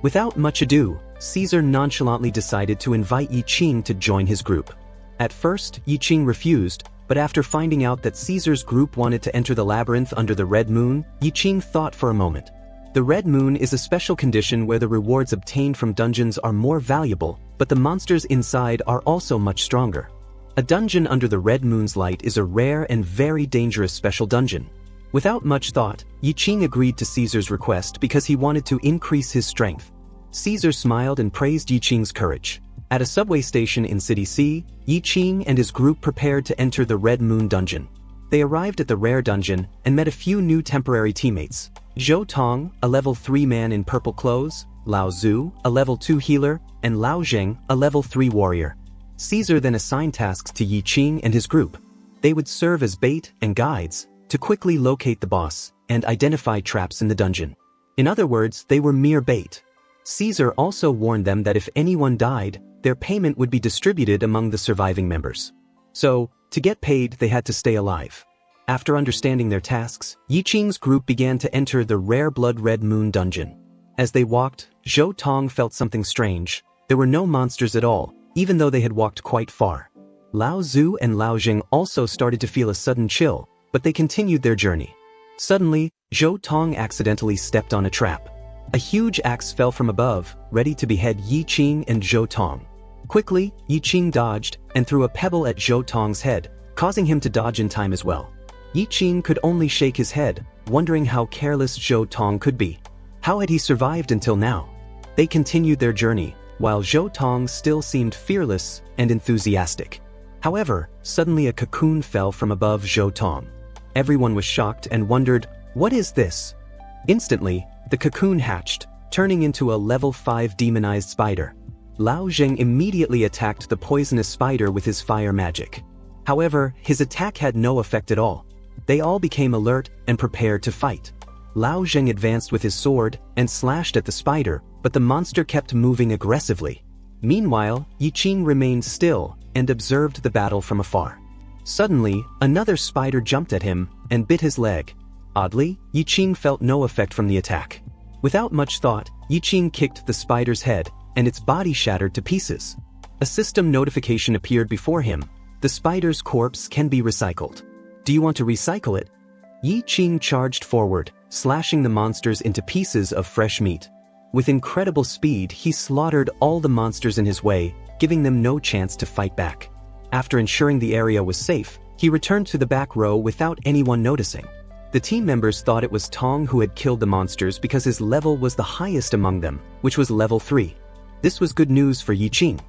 Without much ado, Caesar nonchalantly decided to invite Yi Qing to join his group. At first, Yi Qing refused, but after finding out that Caesar's group wanted to enter the labyrinth under the Red Moon, Yi Qing thought for a moment. The Red Moon is a special condition where the rewards obtained from dungeons are more valuable, but the monsters inside are also much stronger. A dungeon under the Red Moon's light is a rare and very dangerous special dungeon. Without much thought, Yi Qing agreed to Caesar's request because he wanted to increase his strength. Caesar smiled and praised Yi Qing's courage. At a subway station in City C, Yi Qing and his group prepared to enter the Red Moon dungeon. They arrived at the rare dungeon and met a few new temporary teammates. Zhou Tong, a level 3 man in purple clothes, Lao Zhu, a level 2 healer, and Lao Zheng, a level 3 warrior. Caesar then assigned tasks to Yi Qing and his group. They would serve as bait and guides to quickly locate the boss and identify traps in the dungeon. In other words, they were mere bait. Caesar also warned them that if anyone died, their payment would be distributed among the surviving members. So, to get paid, they had to stay alive. After understanding their tasks, Yi Qing's group began to enter the rare blood Red Moon dungeon. As they walked, Zhou Tong felt something strange. There were no monsters at all, even though they had walked quite far. Lao Zhu and Lao Zheng also started to feel a sudden chill, but they continued their journey. Suddenly, Zhou Tong accidentally stepped on a trap. A huge axe fell from above, ready to behead Yi Qing and Zhou Tong. Quickly, Yi Qing dodged and threw a pebble at Zhou Tong's head, causing him to dodge in time as well. Yi Qing could only shake his head, wondering how careless Zhou Tong could be. How had he survived until now? They continued their journey, while Zhou Tong still seemed fearless and enthusiastic. However, suddenly a cocoon fell from above Zhou Tong. Everyone was shocked and wondered, "What is this?" Instantly, the cocoon hatched, turning into a level 5 demonized spider. Lao Zheng immediately attacked the poisonous spider with his fire magic. However, his attack had no effect at all. They all became alert and prepared to fight. Lao Zheng advanced with his sword and slashed at the spider, but the monster kept moving aggressively. Meanwhile, Yi Qing remained still and observed the battle from afar. Suddenly, another spider jumped at him and bit his leg. Oddly, Yi Qing felt no effect from the attack. Without much thought, Yi Qing kicked the spider's head, and its body shattered to pieces. A system notification appeared before him. The spider's corpse can be recycled. Do you want to recycle it? Yi Qing charged forward, slashing the monsters into pieces of fresh meat. With incredible speed, he slaughtered all the monsters in his way, giving them no chance to fight back. After ensuring the area was safe, he returned to the back row without anyone noticing. The team members thought it was Tong who had killed the monsters because his level was the highest among them, which was level 3. This was good news for Yi Qing.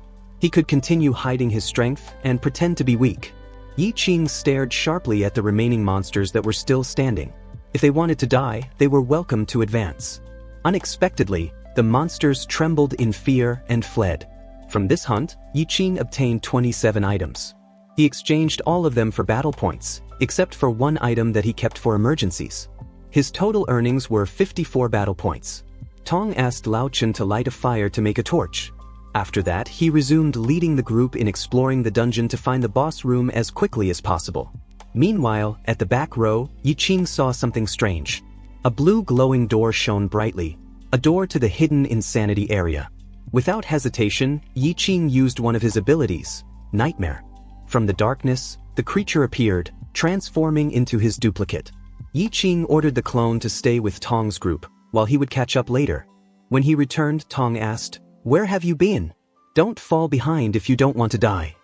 He could continue hiding his strength and pretend to be weak. Yi Qing stared sharply at the remaining monsters that were still standing. If they wanted to die, they were welcome to advance. Unexpectedly, the monsters trembled in fear and fled. From this hunt, Yi Qing obtained 27 items. He exchanged all of them for battle points, except for one item that he kept for emergencies. His total earnings were 54 battle points. Tong asked Lao Chen to light a fire to make a torch. After that, he resumed leading the group in exploring the dungeon to find the boss room as quickly as possible. Meanwhile, at the back row, Yi Qing saw something strange. A blue glowing door shone brightly, a door to the hidden insanity area. Without hesitation, Yi Qing used one of his abilities, Nightmare. From the darkness, the creature appeared, transforming into his duplicate. Yi Qing ordered the clone to stay with Tong's group, while he would catch up later. When he returned, Tong asked, "Where have you been? Don't fall behind if you don't want to die."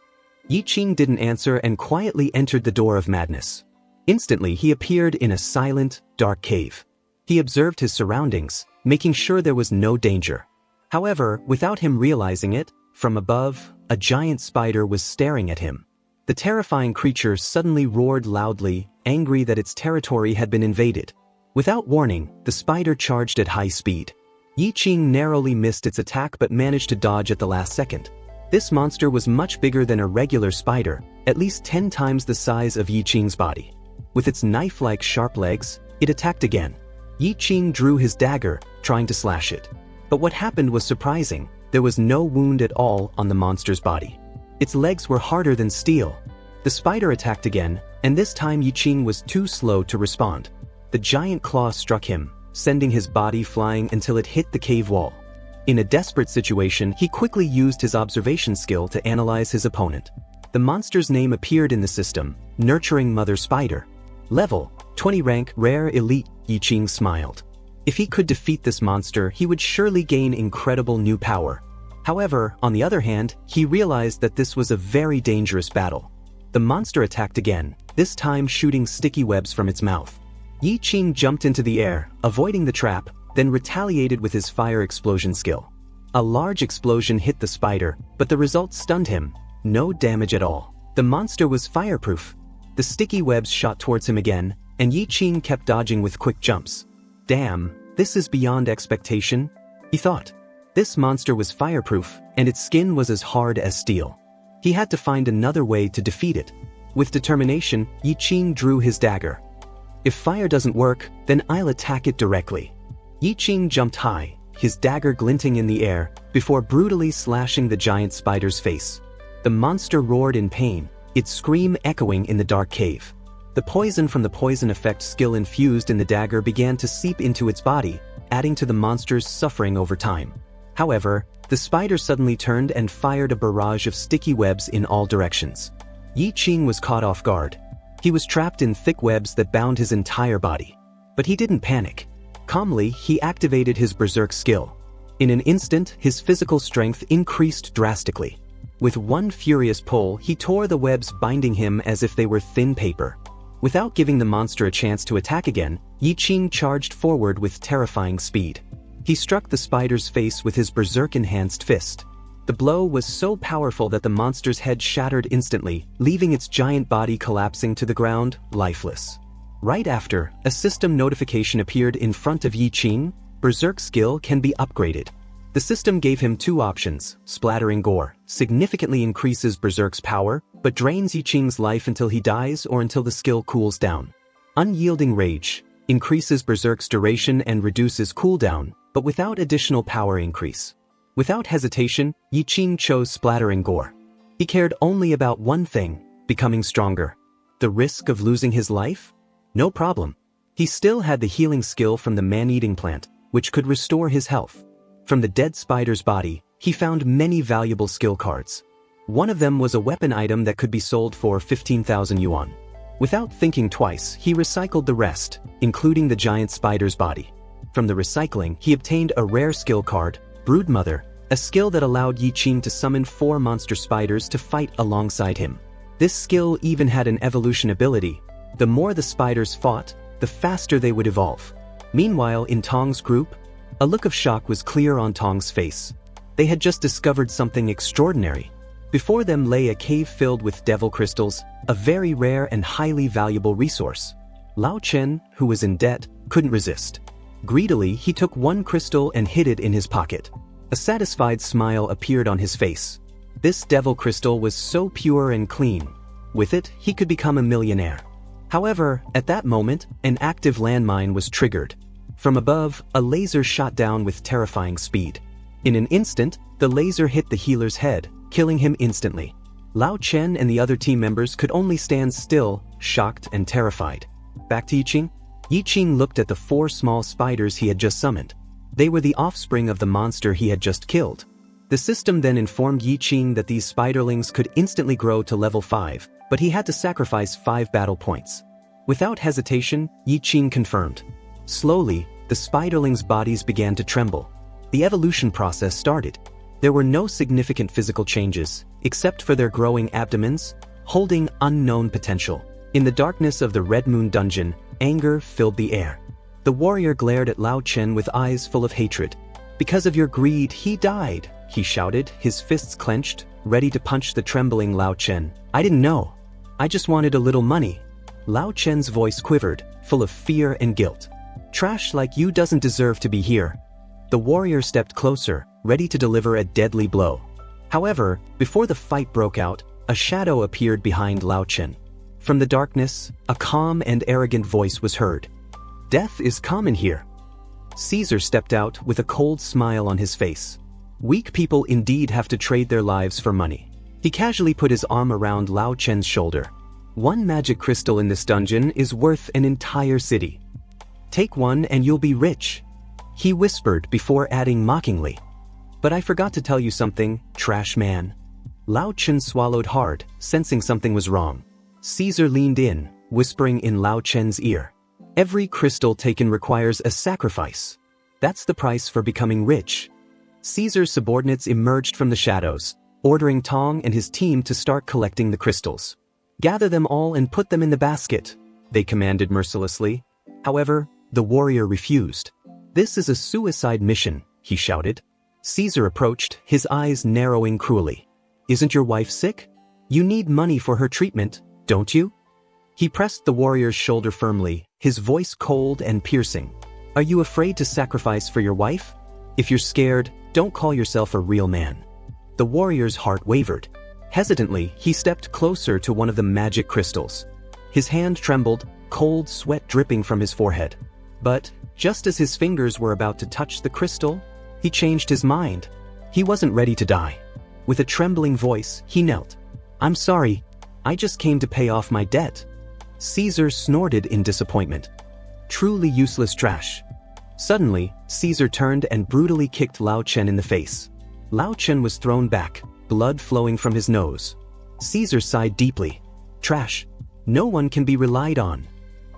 Yi Qing didn't answer and quietly entered the door of madness. Instantly, he appeared in a silent, dark cave. He observed his surroundings, making sure there was no danger. However, without him realizing it, from above, a giant spider was staring at him. The terrifying creature suddenly roared loudly, angry that its territory had been invaded. Without warning, the spider charged at high speed. Yi Qing narrowly missed its attack but managed to dodge at the last second. This monster was much bigger than a regular spider, at least 10 times the size of Yi Qing's body. With its knife-like sharp legs, it attacked again. Yi Qing drew his dagger, trying to slash it. But what happened was surprising. There was no wound at all on the monster's body. Its legs were harder than steel. The spider attacked again, and this time Yi Qing was too slow to respond. The giant claw struck him, sending his body flying until it hit the cave wall. In a desperate situation, he quickly used his observation skill to analyze his opponent. The monster's name appeared in the system, Nurturing Mother Spider. Level, 20 rank, Rare Elite. Yi Qing smiled. If he could defeat this monster, he would surely gain incredible new power. However, on the other hand, he realized that this was a very dangerous battle. The monster attacked again, this time shooting sticky webs from its mouth. Yi Qing jumped into the air, avoiding the trap, then retaliated with his fire explosion skill. A large explosion hit the spider, but the result stunned him. No damage at all. The monster was fireproof. The sticky webs shot towards him again, and Yi Qing kept dodging with quick jumps. Damn, this is beyond expectation, he thought. This monster was fireproof, and its skin was as hard as steel. He had to find another way to defeat it. With determination, Yi Qing drew his dagger. If fire doesn't work, then I'll attack it directly. Yi Qing jumped high, his dagger glinting in the air, before brutally slashing the giant spider's face. The monster roared in pain, its scream echoing in the dark cave. The poison from the poison effect skill infused in the dagger began to seep into its body, adding to the monster's suffering over time. However, the spider suddenly turned and fired a barrage of sticky webs in all directions. Yi Qing was caught off guard. He was trapped in thick webs that bound his entire body. But he didn't panic. Calmly, he activated his berserk skill. In an instant, his physical strength increased drastically. With one furious pull, he tore the webs binding him as if they were thin paper. Without giving the monster a chance to attack again, Yi Qing charged forward with terrifying speed. He struck the spider's face with his berserk-enhanced fist. The blow was so powerful that the monster's head shattered instantly, leaving its giant body collapsing to the ground, lifeless. Right after, a system notification appeared in front of Yi Qing. Berserk skill can be upgraded. The system gave him two options. Splattering gore significantly increases Berserk's power, but drains Yi Qing's life until he dies or until the skill cools down. Unyielding rage increases Berserk's duration and reduces cooldown, but without additional power increase. Without hesitation, Yi Qing chose splattering gore. He cared only about one thing: becoming stronger. The risk of losing his life? No problem. He still had the healing skill from the man-eating plant, which could restore his health. From the dead spider's body, he found many valuable skill cards. One of them was a weapon item that could be sold for 15,000 yuan. Without thinking twice, he recycled the rest, including the giant spider's body. From the recycling, he obtained a rare skill card, Broodmother, a skill that allowed Yi Qing to summon 4 monster spiders to fight alongside him. This skill even had an evolution ability. The more the spiders fought, the faster they would evolve. Meanwhile, in Tong's group, a look of shock was clear on Tong's face. They had just discovered something extraordinary. Before them lay a cave filled with devil crystals, a very rare and highly valuable resource. Lao Chen, who was in debt, couldn't resist. Greedily, he took one crystal and hid it in his pocket. A satisfied smile appeared on his face. This devil crystal was so pure and clean. With it, he could become a millionaire. However, at that moment, an active landmine was triggered. From above, a laser shot down with terrifying speed. In an instant, the laser hit the healer's head, killing him instantly. Lao Chen and the other team members could only stand still, shocked and terrified. Back to Yi Qing. Yi Qing looked at the 4 small spiders he had just summoned. They were the offspring of the monster he had just killed. The system then informed Yi Qing that these spiderlings could instantly grow to level 5, but he had to sacrifice 5 battle points. Without hesitation, Yi Qing confirmed. Slowly, the spiderlings' bodies began to tremble. The evolution process started. There were no significant physical changes, except for their growing abdomens, holding unknown potential. In the darkness of the Red Moon dungeon, anger filled the air. The warrior glared at Lao Chen with eyes full of hatred. "Because of your greed, he died," he shouted, his fists clenched, ready to punch the trembling Lao Chen. "I didn't know. I just wanted a little money." Lao Chen's voice quivered, full of fear and guilt. "Trash like you doesn't deserve to be here." The warrior stepped closer, ready to deliver a deadly blow. However, before the fight broke out, a shadow appeared behind Lao Chen. From the darkness, a calm and arrogant voice was heard. "Death is common here." Caesar stepped out with a cold smile on his face. Weak people indeed have to trade their lives for money. He casually put his arm around Lao Chen's shoulder. "One magic crystal in this dungeon is worth an entire city. Take one and you'll be rich," he whispered before adding mockingly. "But I forgot to tell you something, trash man." Lao Chen swallowed hard, sensing something was wrong. Caesar leaned in, whispering in Lao Chen's ear. "Every crystal taken requires a sacrifice. That's the price for becoming rich." Caesar's subordinates emerged from the shadows, ordering Tong and his team to start collecting the crystals. "Gather them all and put them in the basket," they commanded mercilessly. However, the warrior refused. "This is a suicide mission," he shouted. Caesar approached, his eyes narrowing cruelly. "Isn't your wife sick? You need money for her treatment, don't you?" He pressed the warrior's shoulder firmly, his voice cold and piercing. "Are you afraid to sacrifice for your wife? If you're scared, don't call yourself a real man." The warrior's heart wavered. Hesitantly, he stepped closer to one of the magic crystals. His hand trembled, cold sweat dripping from his forehead. But, just as his fingers were about to touch the crystal, he changed his mind. He wasn't ready to die. With a trembling voice, he knelt. "I'm sorry, I just came to pay off my debt." Caesar snorted in disappointment. Truly useless trash. Suddenly, Caesar turned and brutally kicked Lao Chen in the face. Lao Chen was thrown back, blood flowing from his nose. Caesar sighed deeply. Trash. No one can be relied on.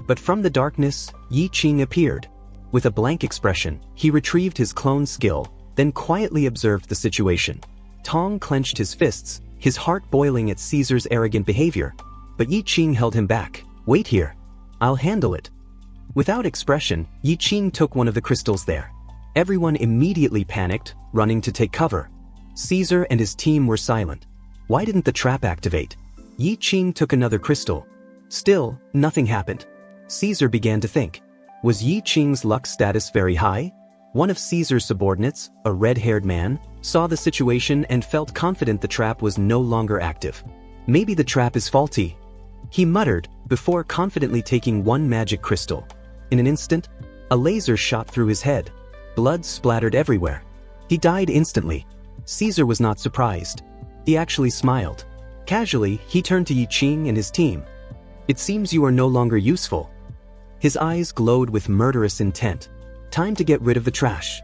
But from the darkness, Yi Qing appeared. With a blank expression, he retrieved his clone skill, then quietly observed the situation. Tong clenched his fists, his heart boiling at Caesar's arrogant behavior. But Yi Qing held him back. "Wait here. I'll handle it." Without expression, Yi Qing took one of the crystals there. Everyone immediately panicked, running to take cover. Caesar and his team were silent. Why didn't the trap activate? Yi Qing took another crystal. Still, nothing happened. Caesar began to think. Was Yi Qing's luck status very high? One of Caesar's subordinates, a red-haired man, saw the situation and felt confident the trap was no longer active. Maybe the trap is faulty, he muttered, before confidently taking one magic crystal. In an instant, a laser shot through his head. Blood splattered everywhere. He died instantly. Caesar was not surprised. He actually smiled. Casually, he turned to Yi Qing and his team. "It seems you are no longer useful." His eyes glowed with murderous intent. Time to get rid of the trash.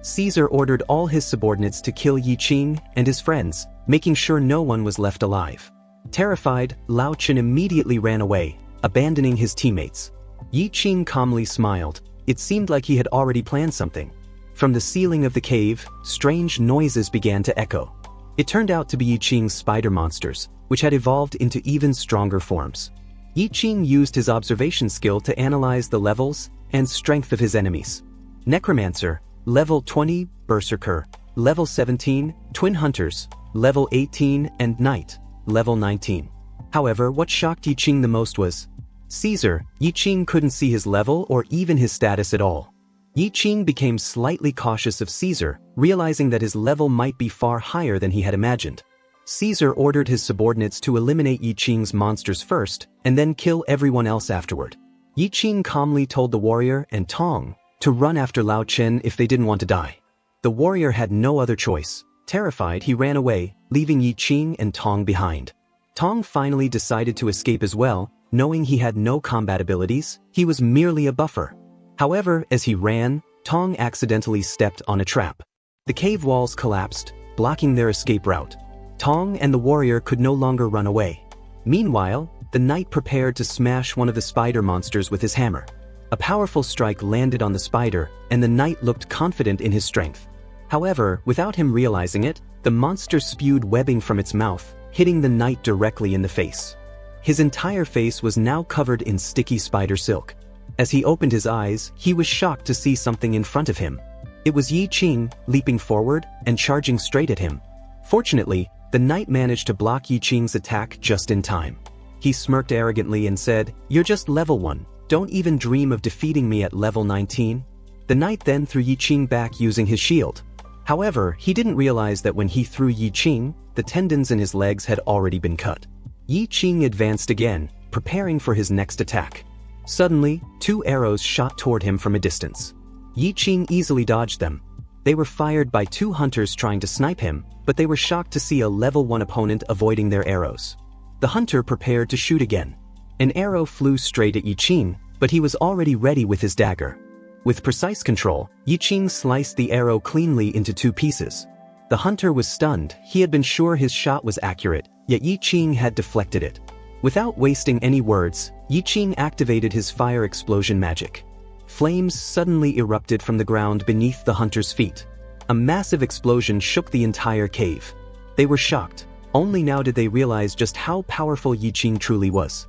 Caesar ordered all his subordinates to kill Yi Qing and his friends, making sure no one was left alive. Terrified, Lao Chen immediately ran away, abandoning his teammates. Yi Qing calmly smiled. It seemed like he had already planned something. From the ceiling of the cave, strange noises began to echo. It turned out to be Yi Qing's spider monsters, which had evolved into even stronger forms. Yi Qing used his observation skill to analyze the levels and strength of his enemies. Necromancer, level 20, Berserker, level 17, Twin Hunters, level 18, and Knight, level 19. However, what shocked Yi Qing the most was Caesar. Yi Qing couldn't see his level or even his status at all. Yi Qing became slightly cautious of Caesar, realizing that his level might be far higher than he had imagined. Caesar ordered his subordinates to eliminate Yi Qing's monsters first, and then kill everyone else afterward. Yi Qing calmly told the warrior and Tong to run after Lao Chen if they didn't want to die. The warrior had no other choice. Terrified, he ran away, leaving Yi Qing and Tong behind. Tong finally decided to escape as well, knowing he had no combat abilities. He was merely a buffer. However, as he ran, Tong accidentally stepped on a trap. The cave walls collapsed, blocking their escape route. Tong and the warrior could no longer run away. Meanwhile, the knight prepared to smash one of the spider monsters with his hammer. A powerful strike landed on the spider, and the knight looked confident in his strength. However, without him realizing it, the monster spewed webbing from its mouth, hitting the knight directly in the face. His entire face was now covered in sticky spider silk. As he opened his eyes, he was shocked to see something in front of him. It was Yi Qing, leaping forward and charging straight at him. Fortunately, the knight managed to block Yi Qing's attack just in time. He smirked arrogantly and said, "You're just level 1. Don't even dream of defeating me at level 19. The knight then threw Yi Qing back using his shield. However, he didn't realize that when he threw Yi Qing, the tendons in his legs had already been cut. Yi Qing advanced again, preparing for his next attack. Suddenly, 2 arrows shot toward him from a distance. Yi Qing easily dodged them. They were fired by 2 hunters trying to snipe him, but they were shocked to see a level 1 opponent avoiding their arrows. The hunter prepared to shoot again. An arrow flew straight at Yi Qing, but he was already ready with his dagger. With precise control, Yi Qing sliced the arrow cleanly into 2 pieces. The hunter was stunned. He had been sure his shot was accurate, yet Yi Qing had deflected it. Without wasting any words, Yi Qing activated his fire explosion magic. Flames suddenly erupted from the ground beneath the hunter's feet. A massive explosion shook the entire cave. They were shocked. Only now did they realize just how powerful Yi Qing truly was.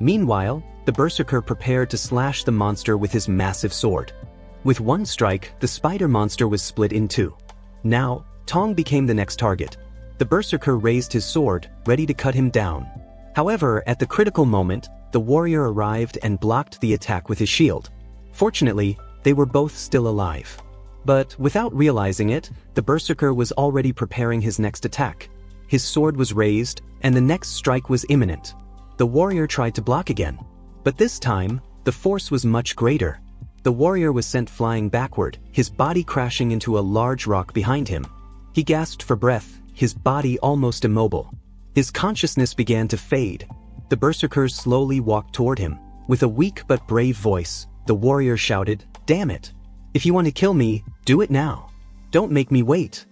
Meanwhile, the berserker prepared to slash the monster with his massive sword. With one strike, the spider monster was split in 2. Now, Tong became the next target. The berserker raised his sword, ready to cut him down. However, at the critical moment, the warrior arrived and blocked the attack with his shield. Fortunately, they were both still alive. But without realizing it, the berserker was already preparing his next attack. His sword was raised, and the next strike was imminent. The warrior tried to block again. But this time, the force was much greater. The warrior was sent flying backward, his body crashing into a large rock behind him. He gasped for breath, his body almost immobile. His consciousness began to fade. The berserkers slowly walked toward him. With a weak but brave voice, the warrior shouted, "Damn it! If you want to kill me, do it now. Don't make me wait."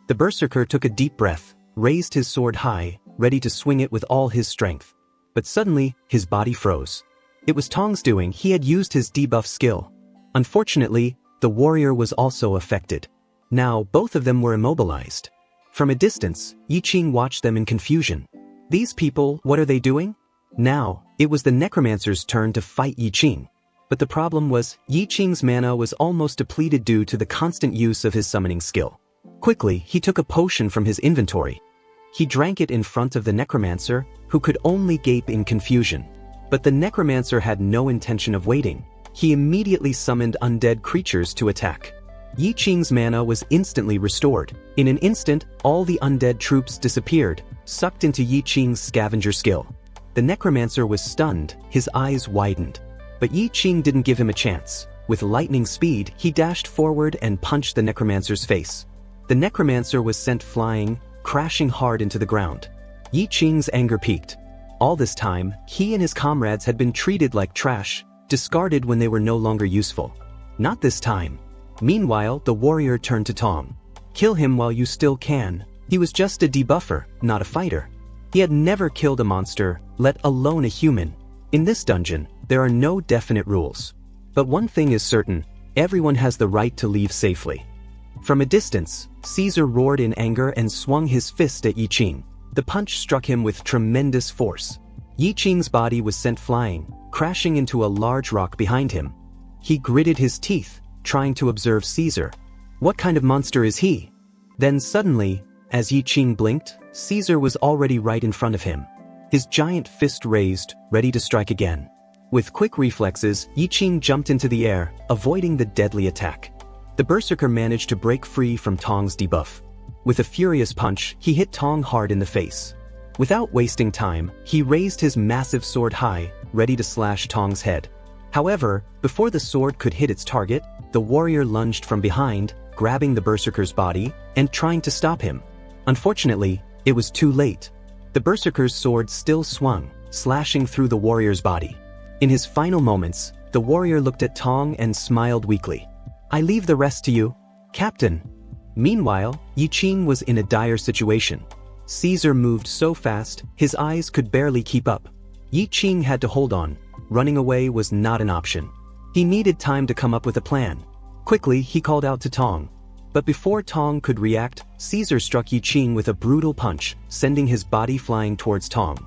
The berserker took a deep breath, raised his sword high, ready to swing it with all his strength. But suddenly, his body froze. It was Tong's doing. He had used his debuff skill. Unfortunately, the warrior was also affected. Now, both of them were immobilized. From a distance, Yi Qing watched them in confusion. These people, what are they doing? Now, it was the necromancer's turn to fight Yi Qing. But the problem was, Yi Qing's mana was almost depleted due to the constant use of his summoning skill. Quickly, he took a potion from his inventory. He drank it in front of the necromancer, who could only gape in confusion. But the necromancer had no intention of waiting. He immediately summoned undead creatures to attack. Yi Qing's mana was instantly restored. In an instant, all the undead troops disappeared, sucked into Yi Qing's scavenger skill. The necromancer was stunned, his eyes widened. But Yi Qing didn't give him a chance. With lightning speed, he dashed forward and punched the necromancer's face. The necromancer was sent flying, crashing hard into the ground. Yi Qing's anger peaked. All this time, he and his comrades had been treated like trash, discarded when they were no longer useful. Not this time. Meanwhile, the warrior turned to Tong. Kill him while you still can. He was just a debuffer, not a fighter. He had never killed a monster, let alone a human. In this dungeon, there are no definite rules. But one thing is certain, everyone has the right to leave safely. From a distance, Caesar roared in anger and swung his fist at Yi Qing. The punch struck him with tremendous force. Yi Qing's body was sent flying, crashing into a large rock behind him. He gritted his teeth, trying to observe Caesar. What kind of monster is he? Then suddenly, as Yi Qing blinked, Caesar was already right in front of him. His giant fist raised, ready to strike again. With quick reflexes, Yi Qing jumped into the air, avoiding the deadly attack. The berserker managed to break free from Tong's debuff. With a furious punch, he hit Tong hard in the face. Without wasting time, he raised his massive sword high, ready to slash Tong's head. However, before the sword could hit its target, the warrior lunged from behind, grabbing the berserker's body and trying to stop him. Unfortunately, it was too late. The berserker's sword still swung, slashing through the warrior's body. In his final moments, the warrior looked at Tong and smiled weakly. I leave the rest to you, Captain. Meanwhile, Yi Qing was in a dire situation. Caesar moved so fast, his eyes could barely keep up. Yi Qing had to hold on. Running away was not an option. He needed time to come up with a plan. Quickly, he called out to Tong. But before Tong could react, Caesar struck Yi Qing with a brutal punch, sending his body flying towards Tong.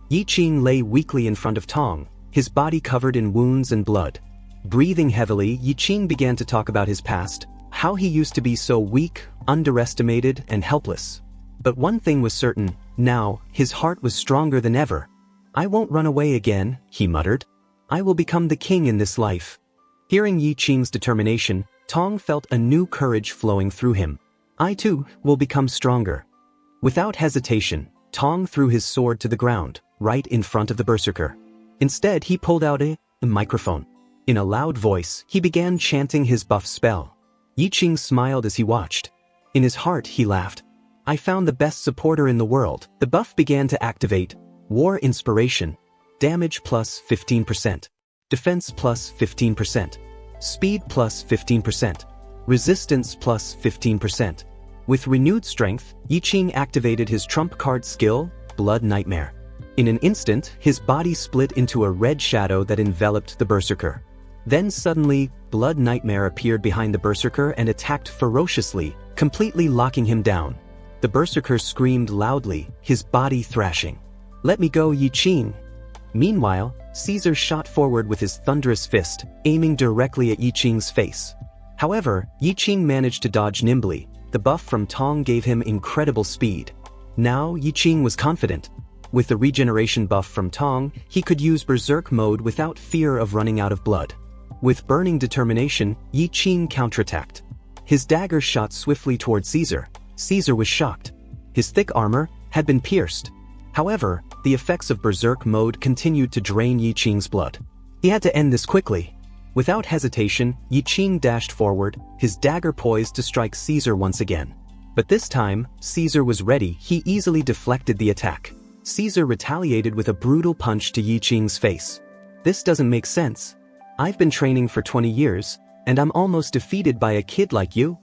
Yi Qing lay weakly in front of Tong, his body covered in wounds and blood. Breathing heavily, Yi Qing began to talk about his past, how he used to be so weak, underestimated, and helpless. But one thing was certain, now, his heart was stronger than ever. I won't run away again, he muttered. I will become the king in this life. Hearing Yi Qing's determination, Tong felt a new courage flowing through him. I too will become stronger. Without hesitation, Tong threw his sword to the ground, right in front of the berserker. Instead, he pulled out a microphone. In a loud voice, he began chanting his buff spell. Yi Qing smiled as he watched. In his heart, he laughed. I found the best supporter in the world. The buff began to activate. War Inspiration. Damage plus 15%. Defense plus 15%. Speed plus 15%. Resistance plus 15%. With renewed strength, Yi Qing activated his trump card skill, Blood Nightmare. In an instant, his body split into a red shadow that enveloped the berserker. Then suddenly, Blood Nightmare appeared behind the berserker and attacked ferociously, completely locking him down. The berserker screamed loudly, his body thrashing. Let me go, Yi Qing. Meanwhile, Caesar shot forward with his thunderous fist, aiming directly at Yi Qing's face. However, Yi Qing managed to dodge nimbly. The buff from Tong gave him incredible speed. Now, Yi Qing was confident. With the regeneration buff from Tong, he could use berserk mode without fear of running out of blood. With burning determination, Yi Qing counterattacked. His dagger shot swiftly toward Caesar. Caesar was shocked. His thick armor had been pierced. However, the effects of berserk mode continued to drain Yi Qing's blood. He had to end this quickly. Without hesitation, Yi Qing dashed forward, his dagger poised to strike Caesar once again. But this time, Caesar was ready. He easily deflected the attack. Caesar retaliated with a brutal punch to Yi Qing's face. This doesn't make sense. I've been training for 20 years, and I'm almost defeated by a kid like you?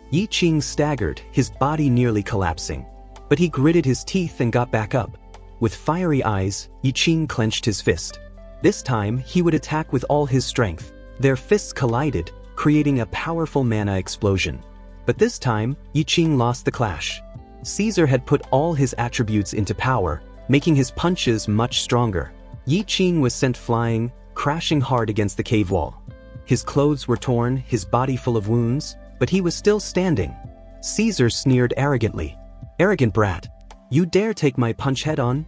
Yi Qing staggered, his body nearly collapsing. But he gritted his teeth and got back up. With fiery eyes, Yi Qing clenched his fist. This time, he would attack with all his strength. Their fists collided, creating a powerful mana explosion. But this time, Yi Qing lost the clash. Caesar had put all his attributes into power, making his punches much stronger. Yi Qing was sent flying, crashing hard against the cave wall. His clothes were torn, his body full of wounds, but he was still standing. Caesar sneered arrogantly. "Arrogant brat. You dare take my punch head on?"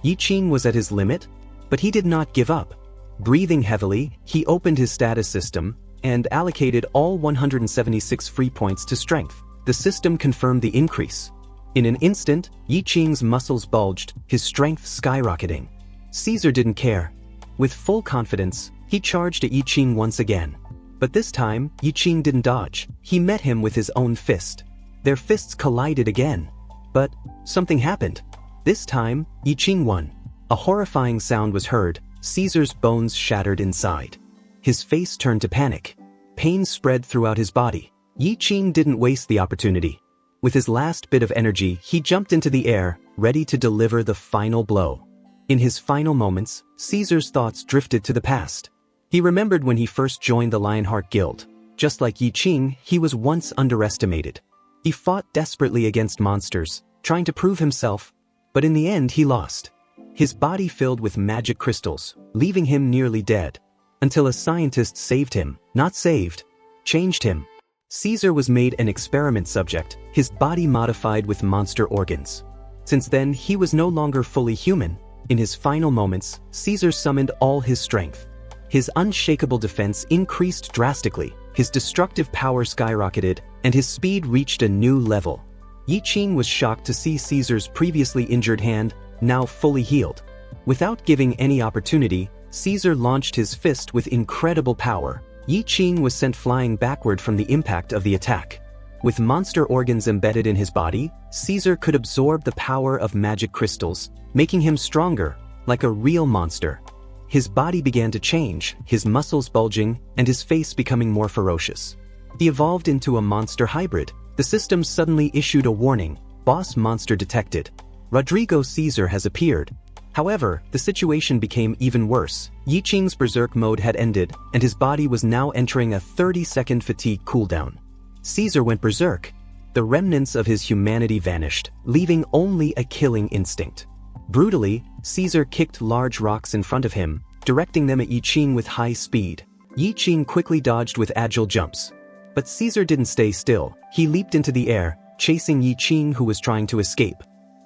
Yi Qing was at his limit, but he did not give up. Breathing heavily, he opened his status system and allocated all 176 free points to strength. The system confirmed the increase. In an instant, Yi Qing's muscles bulged, his strength skyrocketing. Caesar didn't care. With full confidence, he charged at Yi Qing once again. But this time, Yi Qing didn't dodge. He met him with his own fist. Their fists collided again. But something happened. This time, Yi Qing won. A horrifying sound was heard. Caesar's bones shattered inside. His face turned to panic. Pain spread throughout his body. Yi Qing didn't waste the opportunity. With his last bit of energy, he jumped into the air, ready to deliver the final blow. In his final moments, Caesar's thoughts drifted to the past. He remembered when he first joined the Lionheart Guild. Just like Yi Qing, he was once underestimated. He fought desperately against monsters, trying to prove himself, but in the end he lost. His body filled with magic crystals, leaving him nearly dead. Until a scientist saved him, not saved, changed him. Caesar was made an experiment subject, his body modified with monster organs. Since then, he was no longer fully human. In his final moments, Caesar summoned all his strength. His unshakable defense increased drastically, his destructive power skyrocketed, and his speed reached a new level. Yi Qing was shocked to see Caesar's previously injured hand, now fully healed. Without giving any opportunity, Caesar launched his fist with incredible power. Yi Qing was sent flying backward from the impact of the attack. With monster organs embedded in his body, Caesar could absorb the power of magic crystals, making him stronger, like a real monster. His body began to change, his muscles bulging, and his face becoming more ferocious. He evolved into a monster hybrid. The system suddenly issued a warning: boss monster detected. Rodrigo Caesar has appeared. However, the situation became even worse. Yi Qing's berserk mode had ended, and his body was now entering a 30-second fatigue cooldown. Caesar went berserk. The remnants of his humanity vanished, leaving only a killing instinct. Brutally, Caesar kicked large rocks in front of him, directing them at Yi Qing with high speed. Yi Qing quickly dodged with agile jumps. But Caesar didn't stay still. He leaped into the air, chasing Yi Qing, who was trying to escape.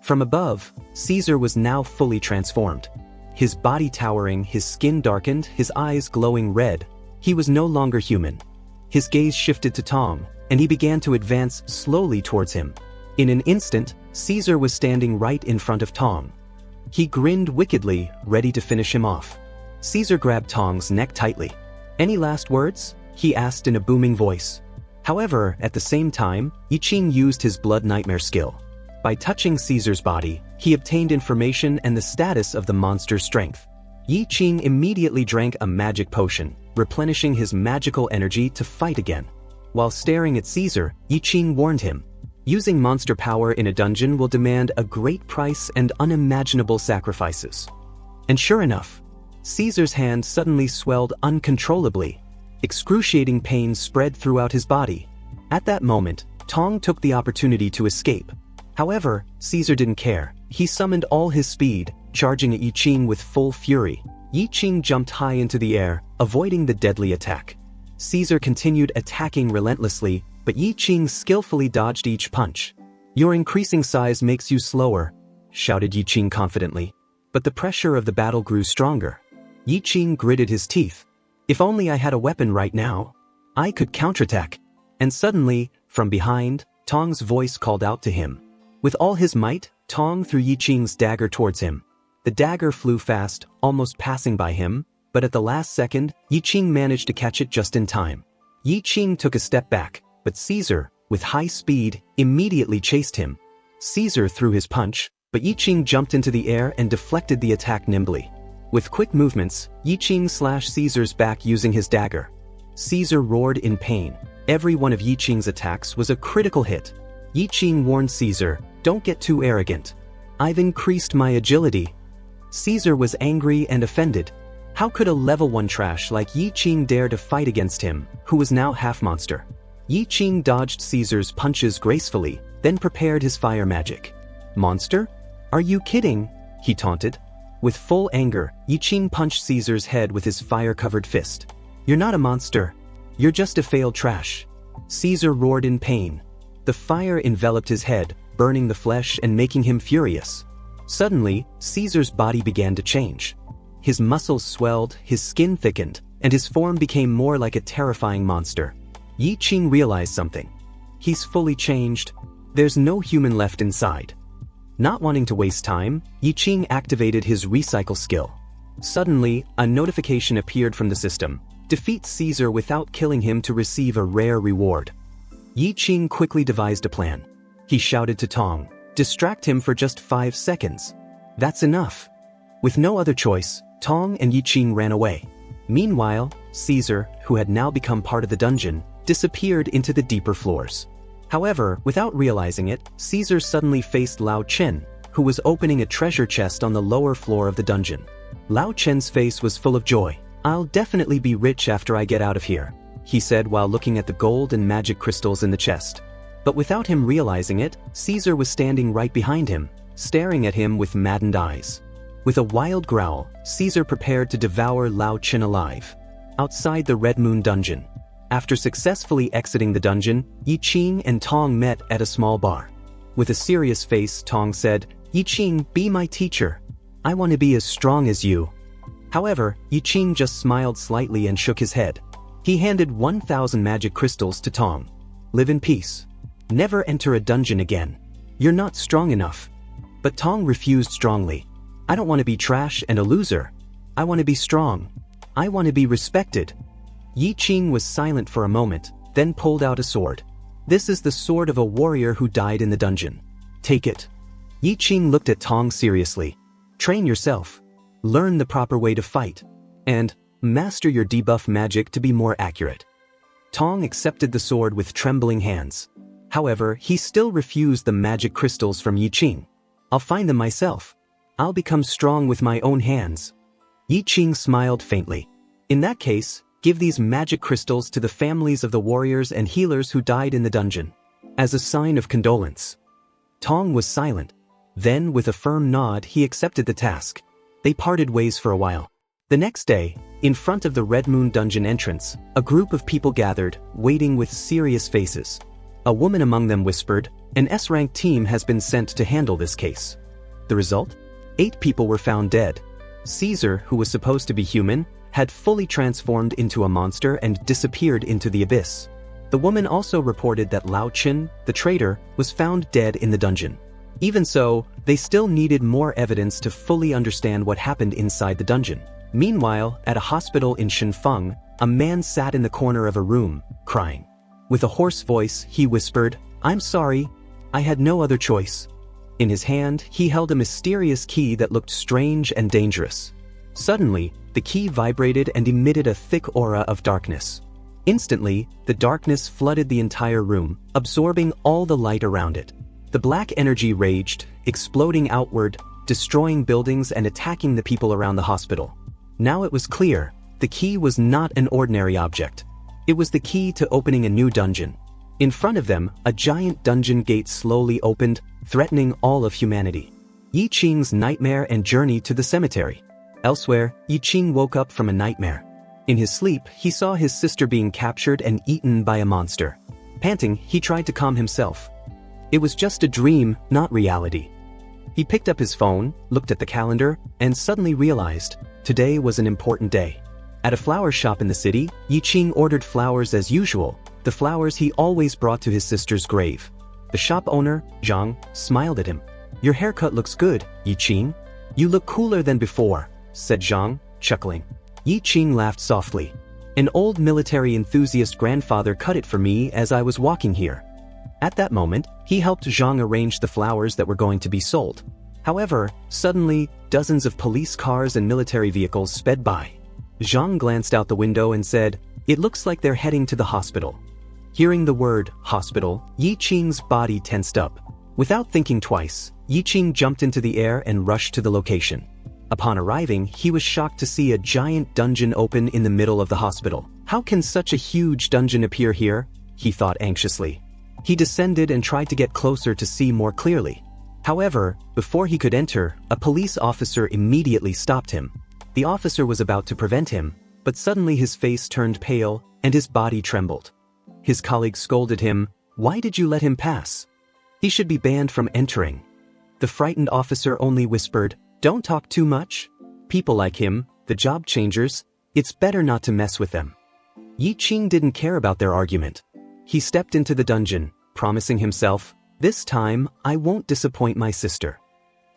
From above, Caesar was now fully transformed. His body towering, his skin darkened, his eyes glowing red. He was no longer human. His gaze shifted to Tong, and he began to advance slowly towards him. In an instant, Caesar was standing right in front of Tong. He grinned wickedly, ready to finish him off. Caesar grabbed Tong's neck tightly. "Any last words?" he asked in a booming voice. However, at the same time, Yi Qing used his Blood Nightmare skill. By touching Caesar's body, he obtained information and the status of the monster's strength. Yi Qing immediately drank a magic potion, replenishing his magical energy to fight again. While staring at Caesar, Yi Qing warned him, "Using monster power in a dungeon will demand a great price and unimaginable sacrifices." And sure enough, Caesar's hand suddenly swelled uncontrollably. Excruciating pain spread throughout his body. At that moment, Tong took the opportunity to escape. However, Caesar didn't care. He summoned all his speed, charging at Yi Qing with full fury. Yi Qing jumped high into the air, avoiding the deadly attack. Caesar continued attacking relentlessly, but Yi Qing skillfully dodged each punch. "Your increasing size makes you slower," shouted Yi Qing confidently. But the pressure of the battle grew stronger. Yi Qing gritted his teeth. "If only I had a weapon right now, I could counterattack." And suddenly, from behind, Tong's voice called out to him. With all his might, Tong threw Yi Qing's dagger towards him. The dagger flew fast, almost passing by him, but at the last second, Yi Qing managed to catch it just in time. Yi Qing took a step back, but Caesar, with high speed, immediately chased him. Caesar threw his punch, but Yi Qing jumped into the air and deflected the attack nimbly. With quick movements, Yi Qing slashed Caesar's back using his dagger. Caesar roared in pain. Every one of Yi Qing's attacks was a critical hit. Yi Qing warned Caesar, "Don't get too arrogant. I've increased my agility." Caesar was angry and offended. How could a level 1 trash like Yi Qing dare to fight against him, who was now half monster? Yi Qing dodged Caesar's punches gracefully, then prepared his fire magic. "Monster? Are you kidding?" he taunted. With full anger, Yiqing punched Caesar's head with his fire-covered fist. "You're not a monster. You're just a failed trash." Caesar roared in pain. The fire enveloped his head, burning the flesh and making him furious. Suddenly, Caesar's body began to change. His muscles swelled, his skin thickened, and his form became more like a terrifying monster. Yiqing realized something. He's fully changed. There's no human left inside. Not wanting to waste time, Yiqing activated his recycle skill. Suddenly, a notification appeared from the system. Defeat Caesar without killing him to receive a rare reward. Yiqing quickly devised a plan. He shouted to Tong, "Distract him for just 5 seconds. That's enough." With no other choice, Tong and Yiqing ran away. Meanwhile, Caesar, who had now become part of the dungeon, disappeared into the deeper floors. However, without realizing it, Caesar suddenly faced Lao Chen, who was opening a treasure chest on the lower floor of the dungeon. Lao Chen's face was full of joy. "I'll definitely be rich after I get out of here," he said while looking at the gold and magic crystals in the chest. But without him realizing it, Caesar was standing right behind him, staring at him with maddened eyes. With a wild growl, Caesar prepared to devour Lao Chen alive. Outside the Red Moon dungeon. After successfully exiting the dungeon, Yiqing and Tong met at a small bar. With a serious face, Tong said, "Yiqing, be my teacher. I want to be as strong as you." However, Yiqing just smiled slightly and shook his head. He handed 1,000 magic crystals to Tong. "Live in peace. Never enter a dungeon again. You're not strong enough." But Tong refused strongly. "I don't want to be trash and a loser. I want to be strong. I want to be respected." Yiqing was silent for a moment, then pulled out a sword. "This is the sword of a warrior who died in the dungeon. Take it." Yiqing looked at Tong seriously. "Train yourself. Learn the proper way to fight. And master your debuff magic to be more accurate." Tong accepted the sword with trembling hands. However, he still refused the magic crystals from Yiqing. "I'll find them myself. I'll become strong with my own hands." Yiqing smiled faintly. "In that case, give these magic crystals to the families of the warriors and healers who died in the dungeon, as a sign of condolence." Tong was silent. Then, with a firm nod, he accepted the task. They parted ways for a while. The next day, in front of the Red Moon dungeon entrance, a group of people gathered, waiting with serious faces. A woman among them whispered, "An S-rank team has been sent to handle this case." The result? 8 people were found dead. Caesar, who was supposed to be human, had fully transformed into a monster and disappeared into the abyss. The woman also reported that Lao Chen, the traitor, was found dead in the dungeon. Even so, they still needed more evidence to fully understand what happened inside the dungeon. Meanwhile, at a hospital in Shenfeng, a man sat in the corner of a room, crying. With a hoarse voice, he whispered, "I'm sorry. I had no other choice." In his hand, he held a mysterious key that looked strange and dangerous. Suddenly, the key vibrated and emitted a thick aura of darkness. Instantly, the darkness flooded the entire room, absorbing all the light around it. The black energy raged, exploding outward, destroying buildings and attacking the people around the hospital. Now it was clear, the key was not an ordinary object. It was the key to opening a new dungeon. In front of them, a giant dungeon gate slowly opened, threatening all of humanity. Yiqing's nightmare and journey to the cemetery. Elsewhere, Yiqing woke up from a nightmare. In his sleep, he saw his sister being captured and eaten by a monster. Panting, he tried to calm himself. It was just a dream, not reality. He picked up his phone, looked at the calendar, and suddenly realized, today was an important day. At a flower shop in the city, Yiqing ordered flowers as usual, the flowers he always brought to his sister's grave. The shop owner, Zhang, smiled at him. "Your haircut looks good, Yiqing. You look cooler than before," said Zhang, chuckling. Yiqing laughed softly. "An old military enthusiast grandfather cut it for me as I was walking here." At that moment, he helped Zhang arrange the flowers that were going to be sold. However, suddenly, dozens of police cars and military vehicles sped by. Zhang glanced out the window and said, "It looks like they're heading to the hospital." Hearing the word hospital, Yiqing's body tensed up. Without thinking twice, Yiqing jumped into the air and rushed to the location. Upon arriving, he was shocked to see a giant dungeon open in the middle of the hospital. How can such a huge dungeon appear here? He thought anxiously. He descended and tried to get closer to see more clearly. However, before he could enter, a police officer immediately stopped him. The officer was about to prevent him, but suddenly his face turned pale and his body trembled. His colleague scolded him, "Why did you let him pass? He should be banned from entering." The frightened officer only whispered, "Don't talk too much. People like him, the job changers, it's better not to mess with them." Yi Qing didn't care about their argument. He stepped into the dungeon, promising himself, "This time, I won't disappoint my sister."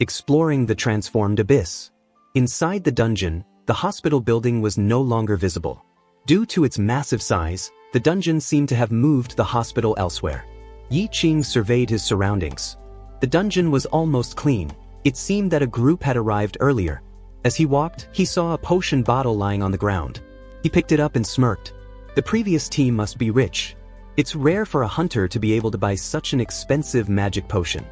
Exploring the transformed abyss. Inside the dungeon, the hospital building was no longer visible. Due to its massive size, the dungeon seemed to have moved the hospital elsewhere. Yi Qing surveyed his surroundings. The dungeon was almost clean. It seemed that a group had arrived earlier. As he walked, he saw a potion bottle lying on the ground. He picked it up and smirked. The previous team must be rich. It's rare for a hunter to be able to buy such an expensive magic potion.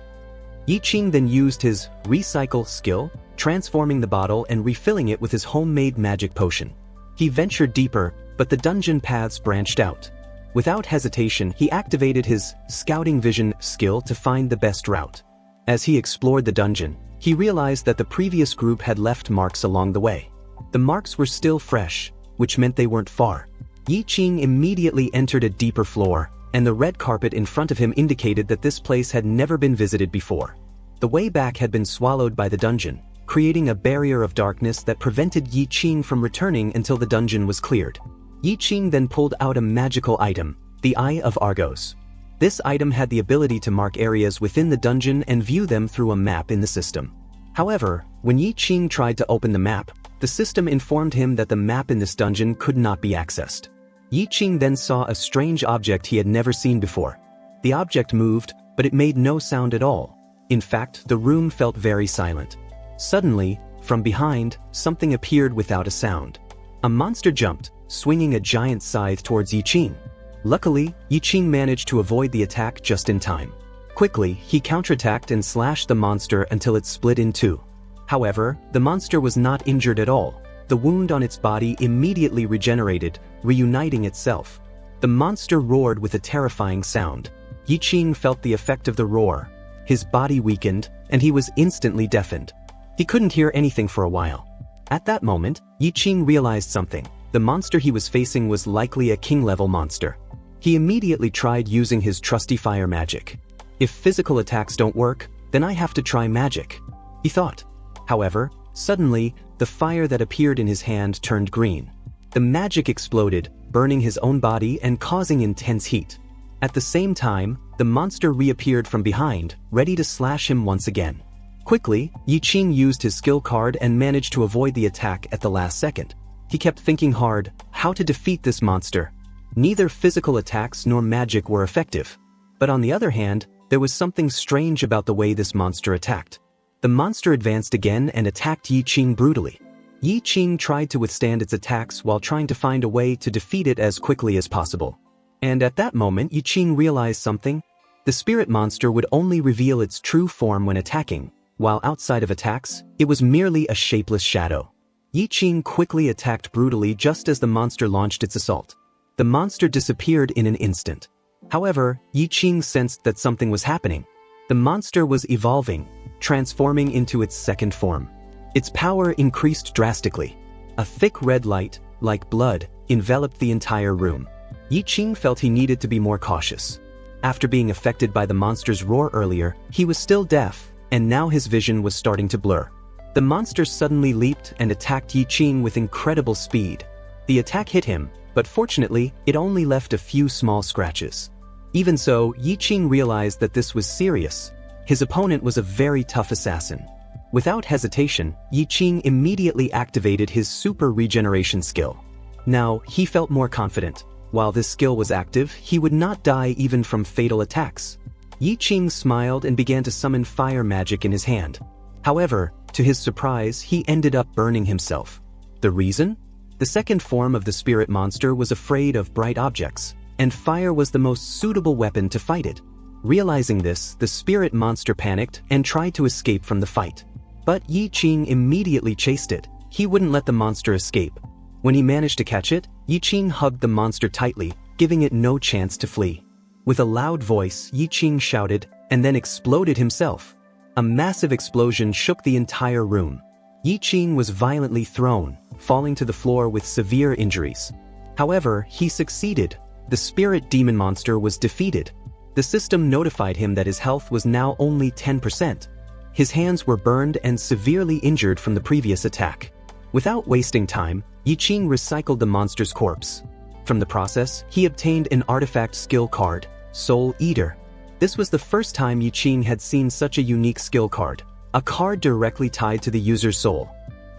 Yi Qing then used his recycle skill, transforming the bottle and refilling it with his homemade magic potion. He ventured deeper, but the dungeon paths branched out. Without hesitation, he activated his scouting vision skill to find the best route. As he explored the dungeon, he realized that the previous group had left marks along the way. The marks were still fresh, which meant they weren't far. Yi Qing immediately entered a deeper floor, and the red carpet in front of him indicated that this place had never been visited before. The way back had been swallowed by the dungeon, creating a barrier of darkness that prevented Yi Qing from returning until the dungeon was cleared. Yi Qing then pulled out a magical item, the Eye of Argos. This item had the ability to mark areas within the dungeon and view them through a map in the system. However, when Yi Qing tried to open the map, the system informed him that the map in this dungeon could not be accessed. Yi Qing then saw a strange object he had never seen before. The object moved, but it made no sound at all. In fact, the room felt very silent. Suddenly, from behind, something appeared without a sound. A monster jumped, swinging a giant scythe towards Yi Qing. Luckily, Yi Qing managed to avoid the attack just in time. Quickly, he counterattacked and slashed the monster until it split in two. However, the monster was not injured at all. The wound on its body immediately regenerated, reuniting itself. The monster roared with a terrifying sound. Yi Qing felt the effect of the roar. His body weakened, and he was instantly deafened. He couldn't hear anything for a while. At that moment, Yi Qing realized something. The monster he was facing was likely a king-level monster. He immediately tried using his trusty fire magic. If physical attacks don't work, then I have to try magic, he thought. However, suddenly, the fire that appeared in his hand turned green. The magic exploded, burning his own body and causing intense heat. At the same time, the monster reappeared from behind, ready to slash him once again. Quickly, Yi Qing used his skill card and managed to avoid the attack at the last second. He kept thinking hard, how to defeat this monster. Neither physical attacks nor magic were effective. But on the other hand, there was something strange about the way this monster attacked. The monster advanced again and attacked Yi Qing brutally. Yi Qing tried to withstand its attacks while trying to find a way to defeat it as quickly as possible. And at that moment, Yi Qing realized something. The spirit monster would only reveal its true form when attacking, while outside of attacks, it was merely a shapeless shadow. Yi Qing quickly attacked brutally just as the monster launched its assault. The monster disappeared in an instant. However, Yi Qing sensed that something was happening. The monster was evolving, transforming into its second form. Its power increased drastically. A thick red light, like blood, enveloped the entire room. Yi Qing felt he needed to be more cautious. After being affected by the monster's roar earlier, he was still deaf, and now his vision was starting to blur. The monster suddenly leaped and attacked Yi Qing with incredible speed. The attack hit him, but fortunately, it only left a few small scratches. Even so, Yi Qing realized that this was serious. His opponent was a very tough assassin. Without hesitation, Yi Qing immediately activated his super regeneration skill. Now, he felt more confident. While this skill was active, he would not die even from fatal attacks. Yi Qing smiled and began to summon fire magic in his hand. However, to his surprise, he ended up burning himself. The reason? The second form of the spirit monster was afraid of bright objects, and fire was the most suitable weapon to fight it. Realizing this, the spirit monster panicked and tried to escape from the fight. But Yi Qing immediately chased it. He wouldn't let the monster escape. When he managed to catch it, Yi Qing hugged the monster tightly, giving it no chance to flee. With a loud voice, Yi Qing shouted, and then exploded himself. a massive explosion shook the entire room. Yi Qing was violently thrown, falling to the floor with severe injuries. However, he succeeded. The spirit demon monster was defeated. The system notified him that his health was now only 10%. His hands were burned and severely injured from the previous attack. Without wasting time, Yi Qing recycled the monster's corpse. From the process, he obtained an artifact skill card, Soul Eater. This was the first time Yi Qing had seen such a unique skill card, a card directly tied to the user's soul.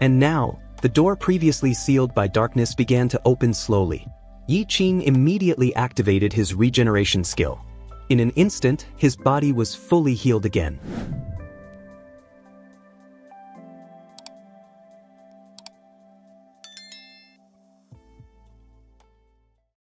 And now, the door previously sealed by darkness began to open slowly. Yi Qing immediately activated his regeneration skill. In an instant, his body was fully healed again.